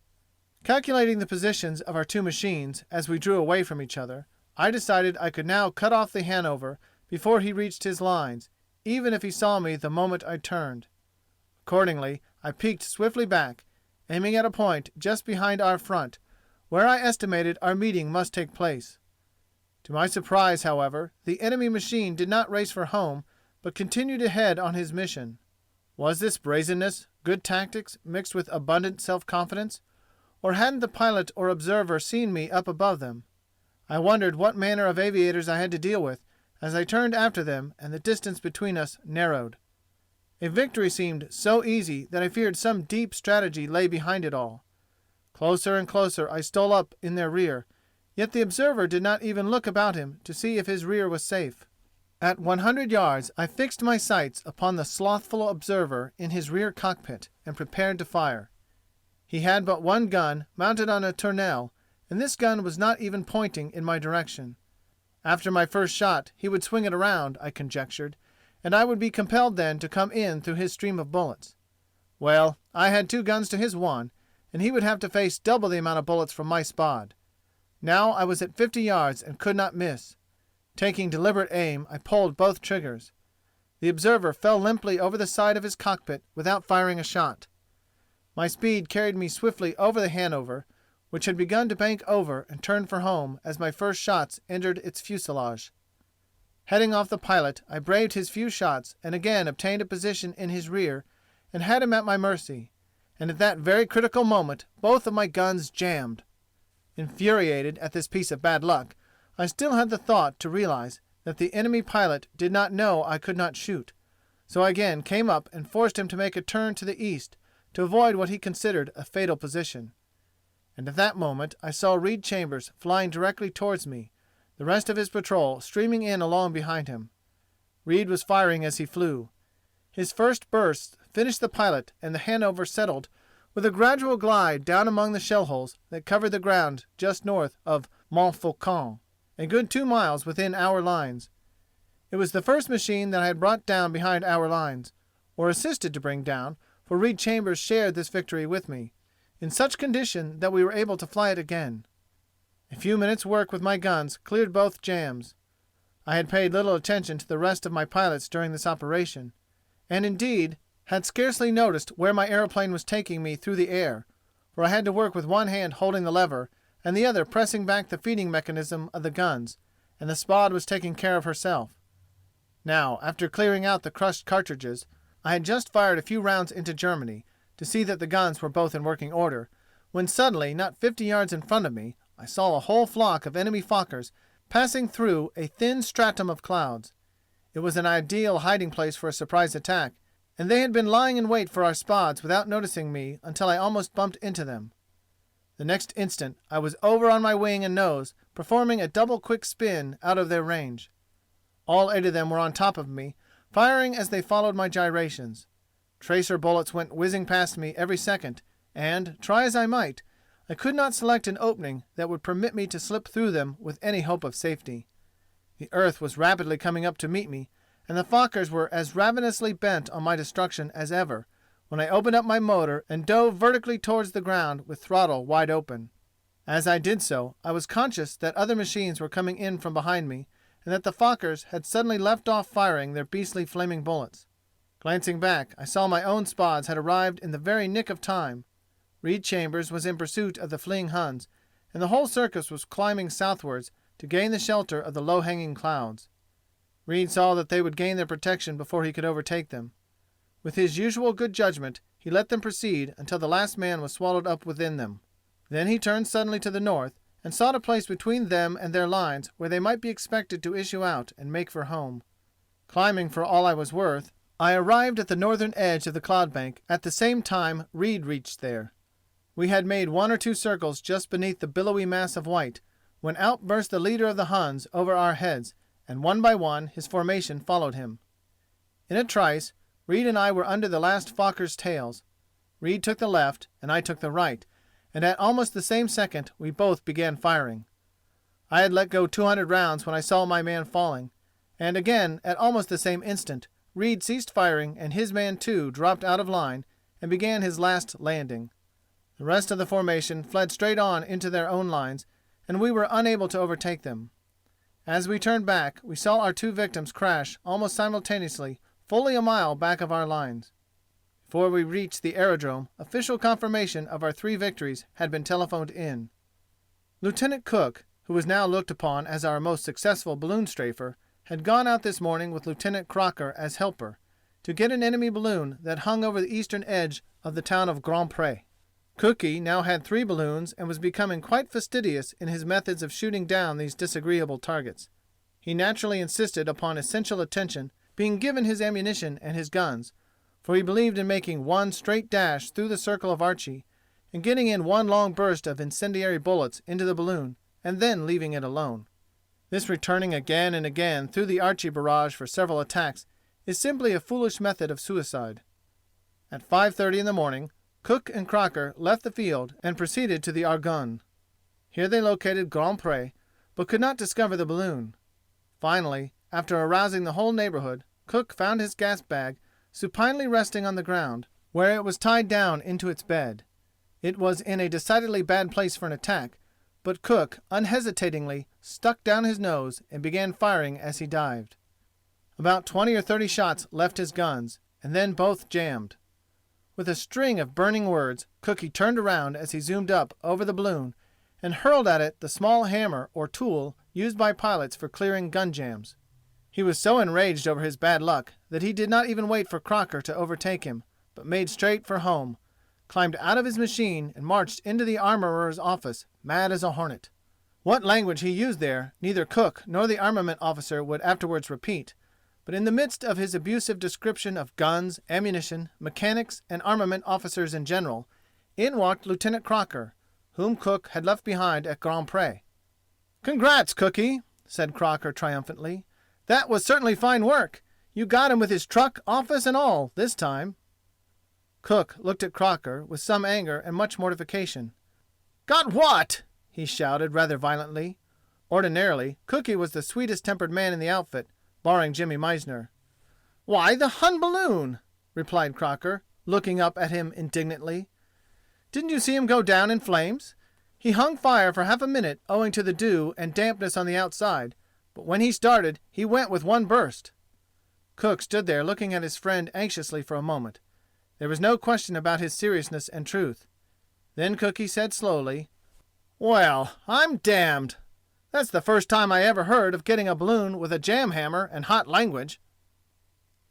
Calculating the positions of our 2 machines as we drew away from each other, I decided I could now cut off the Hanover before he reached his lines, even if he saw me the moment I turned. Accordingly, I peeked swiftly back, aiming at a point just behind our front, where I estimated our meeting must take place. To my surprise, however, the enemy machine did not race for home, but continued ahead on his mission. Was this brazenness, good tactics, mixed with abundant self-confidence? Or hadn't the pilot or observer seen me up above them? I wondered what manner of aviators I had to deal with as I turned after them and the distance between us narrowed. A victory seemed so easy that I feared some deep strategy lay behind it all. Closer and closer I stole up in their rear, yet the observer did not even look about him to see if his rear was safe. At 100 yards I fixed my sights upon the slothful observer in his rear cockpit and prepared to fire. He had but one gun mounted on a tourneau, and this gun was not even pointing in my direction. After my first shot he would swing it around, I conjectured, and I would be compelled then to come in through his stream of bullets. Well, I had 2 guns to his 1, and he would have to face double the amount of bullets from my Spad. Now I was at 50 yards and could not miss. Taking deliberate aim, I pulled both triggers. The observer fell limply over the side of his cockpit without firing a shot. My speed carried me swiftly over the Hanover, which had begun to bank over and turn for home as my first shots entered its fuselage. Heading off the pilot, I braved his few shots and again obtained a position in his rear and had him at my mercy. And at that very critical moment both of my guns jammed. Infuriated at this piece of bad luck, I still had the thought to realize that the enemy pilot did not know I could not shoot, so I again came up and forced him to make a turn to the east to avoid what he considered a fatal position. And at that moment I saw Reed Chambers flying directly towards me, the rest of his patrol streaming in along behind him. Reed was firing as he flew. His first bursts finished the pilot, and the Hanover settled with a gradual glide down among the shell holes that covered the ground just north of Montfaucon, a good 2 miles within our lines. It was the first machine that I had brought down behind our lines, or assisted to bring down, for Reed Chambers shared this victory with me, in such condition that we were able to fly it again. A few minutes' work with my guns cleared both jams. I had paid little attention to the rest of my pilots during this operation, and indeed had scarcely noticed where my aeroplane was taking me through the air, for I had to work with one hand holding the lever and the other pressing back the feeding mechanism of the guns, and the Spad was taking care of herself. Now, after clearing out the crushed cartridges, I had just fired a few rounds into Germany, to see that the guns were both in working order, when suddenly, not 50 yards in front of me, I saw a whole flock of enemy Fokkers passing through a thin stratum of clouds. It was an ideal hiding place for a surprise attack, and they had been lying in wait for our Spads without noticing me until I almost bumped into them. The next instant I was over on my wing and nose, performing a double quick spin out of their range. All 8 of them were on top of me, firing as they followed my gyrations. Tracer bullets went whizzing past me every second, and, try as I might, I could not select an opening that would permit me to slip through them with any hope of safety. The earth was rapidly coming up to meet me, and the Fokkers were as ravenously bent on my destruction as ever, when I opened up my motor and dove vertically towards the ground with throttle wide open. As I did so, I was conscious that other machines were coming in from behind me and that the Fokkers had suddenly left off firing their beastly flaming bullets. Glancing back, I saw my own Spads had arrived in the very nick of time. Reed Chambers was in pursuit of the fleeing Huns, and the whole circus was climbing southwards to gain the shelter of the low-hanging clouds. Reed saw that they would gain their protection before he could overtake them. With his usual good judgment, he let them proceed until the last man was swallowed up within them. Then he turned suddenly to the north and sought a place between them and their lines where they might be expected to issue out and make for home. Climbing for all I was worth, I arrived at the northern edge of the cloudbank at the same time Reed reached there. We had made one or two circles just beneath the billowy mass of white, when out burst the leader of the Huns over our heads, and one by one his formation followed him. In a trice, Reed and I were under the last Fokker's tails. Reed took the left, and I took the right, and at almost the same second we both began firing. I had let go 200 rounds when I saw my man falling, and again at almost the same instant Reed ceased firing and his man too dropped out of line and began his last landing. The rest of the formation fled straight on into their own lines, and we were unable to overtake them. As we turned back, we saw our two victims crash almost simultaneously fully a mile back of our lines. Before we reached the aerodrome, official confirmation of our 3 victories had been telephoned in. Lieutenant Cook, who was now looked upon as our most successful balloon strafer, had gone out this morning with Lieutenant Crocker as helper, to get an enemy balloon that hung over the eastern edge of the town of Grand Pré. Cookie now had 3 balloons and was becoming quite fastidious in his methods of shooting down these disagreeable targets. He naturally insisted upon essential attention being given his ammunition and his guns, for he believed in making one straight dash through the circle of Archie, and getting in one long burst of incendiary bullets into the balloon, and then leaving it alone. This returning again and again through the Archie barrage for several attacks is simply a foolish method of suicide. At 5:30 in the morning, Cook and Crocker left the field and proceeded to the Argonne. Here they located Grand Pré, but could not discover the balloon. Finally, after arousing the whole neighborhood, Cook found his gas bag supinely resting on the ground, where it was tied down into its bed. It was in a decidedly bad place for an attack, but Cook unhesitatingly stuck down his nose and began firing as he dived. About 20 or 30 shots left his guns, and then both jammed. With a string of burning words, Cookie turned around as he zoomed up over the balloon and hurled at it the small hammer or tool used by pilots for clearing gun jams. He was so enraged over his bad luck that he did not even wait for Crocker to overtake him, but made straight for home, climbed out of his machine and marched into the armorer's office, mad as a hornet. What language he used there, neither Cook nor the armament officer would afterwards repeat, but in the midst of his abusive description of guns, ammunition, mechanics, and armament officers in general, in walked Lieutenant Crocker, whom Cook had left behind at Grand Pré. "Congrats, Cookie," said Crocker triumphantly. "That was certainly fine work. You got him with his truck, office, and all, this time." Cook looked at Crocker with some anger and much mortification. "Got what?" he shouted rather violently. Ordinarily, Cookie was the sweetest-tempered man in the outfit, barring Jimmy Meisner. "Why, the Hun balloon," replied Crocker, looking up at him indignantly. "Didn't you see him go down in flames? He hung fire for half a minute owing to the dew and dampness on the outside, but when he started he went with one burst." Cook stood there looking at his friend anxiously for a moment. There was no question about his seriousness and truth. Then Cookie said slowly, "Well, I'm damned. That's the first time I ever heard of getting a balloon with a jam hammer and hot language."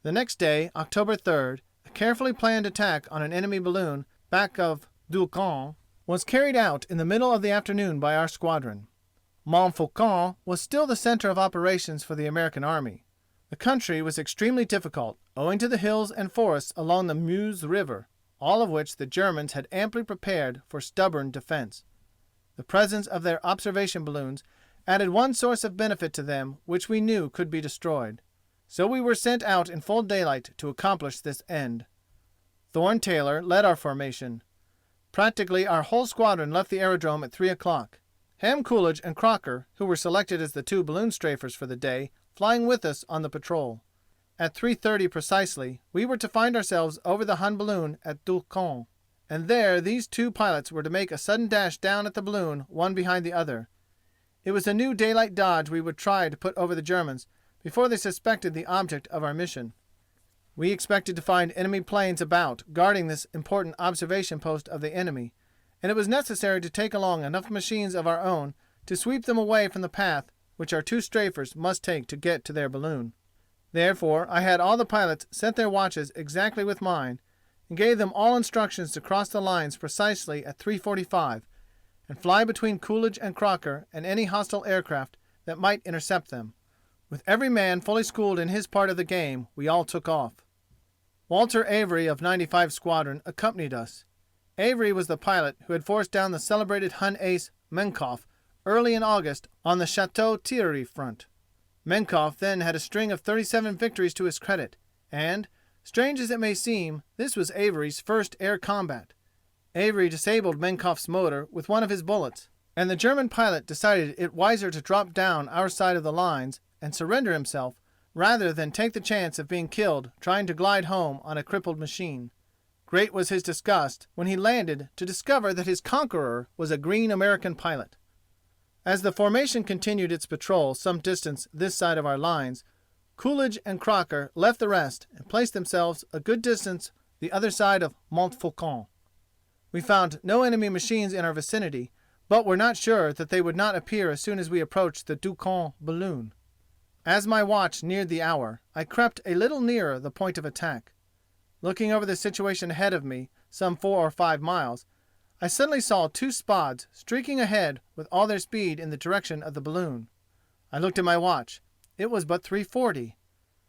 The next day, October 3rd, a carefully planned attack on an enemy balloon back of Doucan was carried out in the middle of the afternoon by our squadron. Montfaucon was still the center of operations for the American army. The country was extremely difficult, owing to the hills and forests along the Meuse River, all of which the Germans had amply prepared for stubborn defense. The presence of their observation balloons added one source of benefit to them which we knew could be destroyed. So we were sent out in full daylight to accomplish this end. Thorne Taylor led our formation. Practically our whole squadron left the aerodrome at 3 o'clock. Ham Coolidge and Crocker, who were selected as the 2 balloon strafers for the day, flying with us on the patrol. at 3:30 precisely, we were to find ourselves over the Hun balloon at Ducon, and there these two pilots were to make a sudden dash down at the balloon one behind the other. It was a new daylight dodge we would try to put over the Germans before they suspected the object of our mission. We expected to find enemy planes about guarding this important observation post of the enemy, and it was necessary to take along enough machines of our own to sweep them away from the path which our two strafers must take to get to their balloon. Therefore I had all the pilots set their watches exactly with mine, and gave them all instructions to cross the lines precisely at 3:45, and fly between Coolidge and Crocker and any hostile aircraft that might intercept them. With every man fully schooled in his part of the game, we all took off. Walter Avery of 95 Squadron accompanied us. Avery was the pilot who had forced down the celebrated Hun ace Menkoff early in August on the Chateau Thierry front. Menkoff then had a string of 37 victories to his credit, and, strange as it may seem, this was Avery's first air combat. Avery disabled Menkoff's motor with one of his bullets, and the German pilot decided it wiser to drop down our side of the lines and surrender himself rather than take the chance of being killed trying to glide home on a crippled machine. Great was his disgust when he landed to discover that his conqueror was a green American pilot. As the formation continued its patrol some distance this side of our lines, Coolidge and Crocker left the rest and placed themselves a good distance the other side of Montfaucon. We found no enemy machines in our vicinity, but were not sure that they would not appear as soon as we approached the Ducon balloon. As my watch neared the hour, I crept a little nearer the point of attack. Looking over the situation ahead of me, some 4 or 5 miles, I suddenly saw two Spads streaking ahead with all their speed in the direction of the balloon. I looked at my watch. It was but 3:40.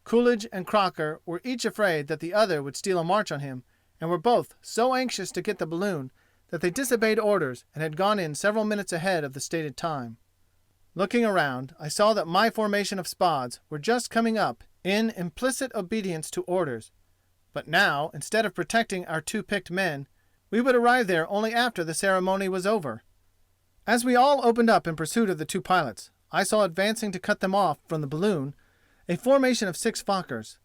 Coolidge and Crocker were each afraid that the other would steal a march on him, and were both so anxious to get the balloon that they disobeyed orders and had gone in several minutes ahead of the stated time. Looking around, I saw that my formation of Spads were just coming up in implicit obedience to orders. But now, instead of protecting our two picked men, we would arrive there only after the ceremony was over. As we all opened up in pursuit of the two pilots, I saw advancing to cut them off from the balloon a formation of 6 Fokkers.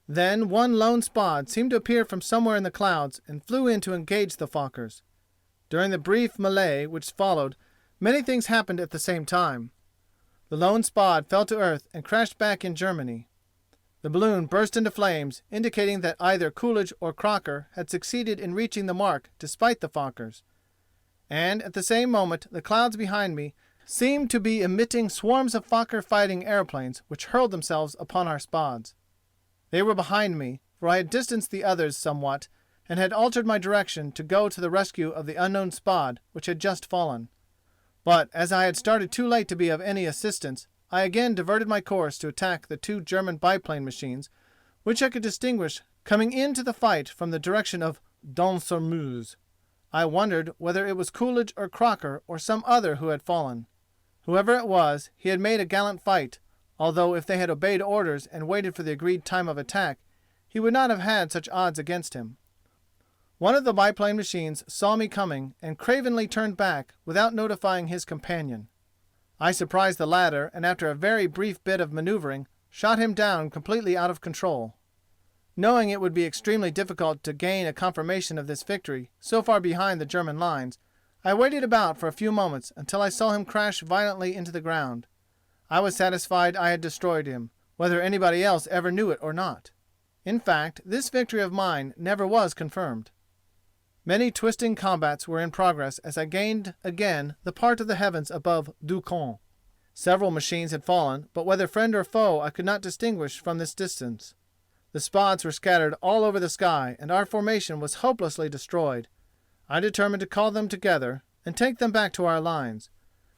Then one lone Spad seemed to appear from somewhere in the clouds and flew in to engage the Fokkers. During the brief melee which followed, many things happened at the same time. The lone Spad fell to earth and crashed back in Germany. The balloon burst into flames, indicating that either Coolidge or Crocker had succeeded in reaching the mark despite the Fokkers. And at the same moment the clouds behind me seemed to be emitting swarms of Fokker fighting airplanes which hurled themselves upon our Spads. They were behind me, for I had distanced the others somewhat and had altered my direction to go to the rescue of the unknown Spad which had just fallen. But as I had started too late to be of any assistance, I again diverted my course to attack the 2 German biplane machines which I could distinguish coming into the fight from the direction of Donsormeuse. I wondered whether it was Coolidge or Crocker or some other who had fallen. Whoever it was, he had made a gallant fight, although if they had obeyed orders and waited for the agreed time of attack, he would not have had such odds against him. One of the biplane machines saw me coming and cravenly turned back without notifying his companion. I surprised the latter, and after a very brief bit of maneuvering, shot him down completely out of control. Knowing it would be extremely difficult to gain a confirmation of this victory so far behind the German lines, I waited about for a few moments until I saw him crash violently into the ground. I was satisfied I had destroyed him, whether anybody else ever knew it or not. In fact, this victory of mine never was confirmed. Many twisting combats were in progress as I gained again the part of the heavens above Ducon. Several machines had fallen, but whether friend or foe I could not distinguish from this distance. The Spads were scattered all over the sky, and our formation was hopelessly destroyed. I determined to call them together and take them back to our lines.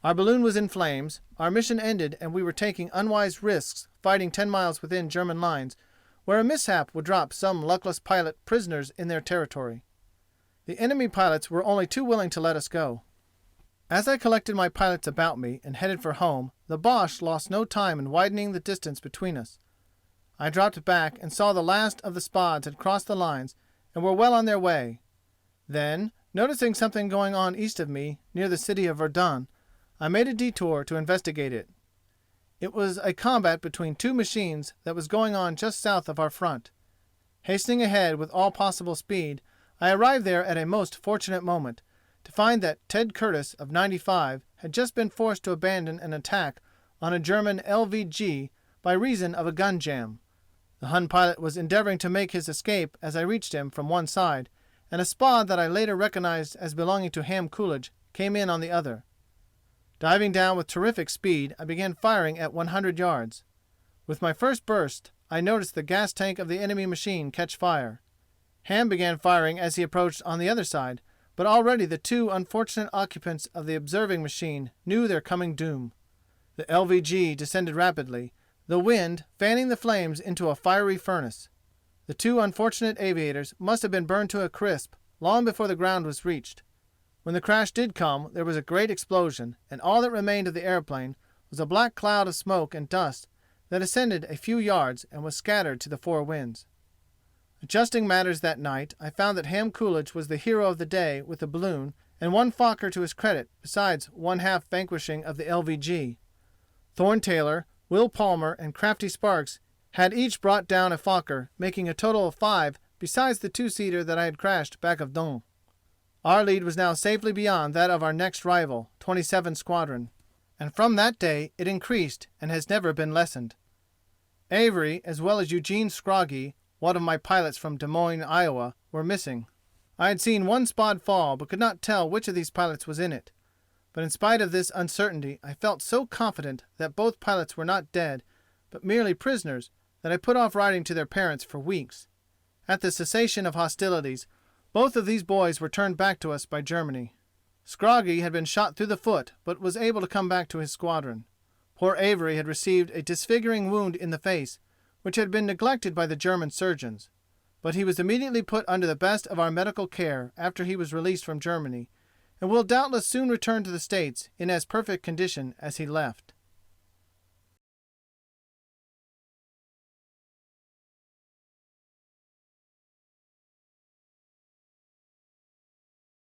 Our balloon was in flames, our mission ended, and we were taking unwise risks fighting 10 miles within German lines, where a mishap would drop some luckless pilot prisoners in their territory. The enemy pilots were only too willing to let us go. As I collected my pilots about me and headed for home, the Boche lost no time in widening the distance between us. I dropped back and saw the last of the Spads had crossed the lines and were well on their way. Then, noticing something going on east of me, near the city of Verdun, I made a detour to investigate it. It was a combat between two machines that was going on just south of our front. Hastening ahead with all possible speed, I arrived there at a most fortunate moment, to find that Ted Curtis of 95 had just been forced to abandon an attack on a German LVG by reason of a gun jam. The Hun pilot was endeavoring to make his escape as I reached him from one side, and a Spad that I later recognized as belonging to Ham Coolidge came in on the other. Diving down with terrific speed, I began firing at 100 yards. With my first burst, I noticed the gas tank of the enemy machine catch fire. Ham began firing as he approached on the other side, but already the two unfortunate occupants of the observing machine knew their coming doom. The LVG descended rapidly, the wind fanning the flames into a fiery furnace. The two unfortunate aviators must have been burned to a crisp long before the ground was reached. When the crash did come, there was a great explosion, and all that remained of the airplane was a black cloud of smoke and dust that ascended a few yards and was scattered to the four winds. Adjusting matters that night, I found that Ham Coolidge was the hero of the day with the balloon, and one Fokker to his credit, besides one half vanquishing of the LVG. Thorne Taylor, Will Palmer, and Crafty Sparks had each brought down a Fokker, making a total of 5 besides the two-seater that I had crashed back of Dun. Our lead was now safely beyond that of our next rival, 27 Squadron, and from that day it increased and has never been lessened. Avery, as well as Eugene Scroggie, one of my pilots from Des Moines, Iowa, were missing. I had seen one Spad fall, but could not tell which of these pilots was in it. But in spite of this uncertainty, I felt so confident that both pilots were not dead, but merely prisoners, that I put off writing to their parents for weeks. At the cessation of hostilities, both of these boys were turned back to us by Germany. Scroggie had been shot through the foot, but was able to come back to his squadron. Poor Avery had received a disfiguring wound in the face, which had been neglected by the German surgeons. But he was immediately put under the best of our medical care after he was released from Germany, and will doubtless soon return to the States in as perfect condition as he left.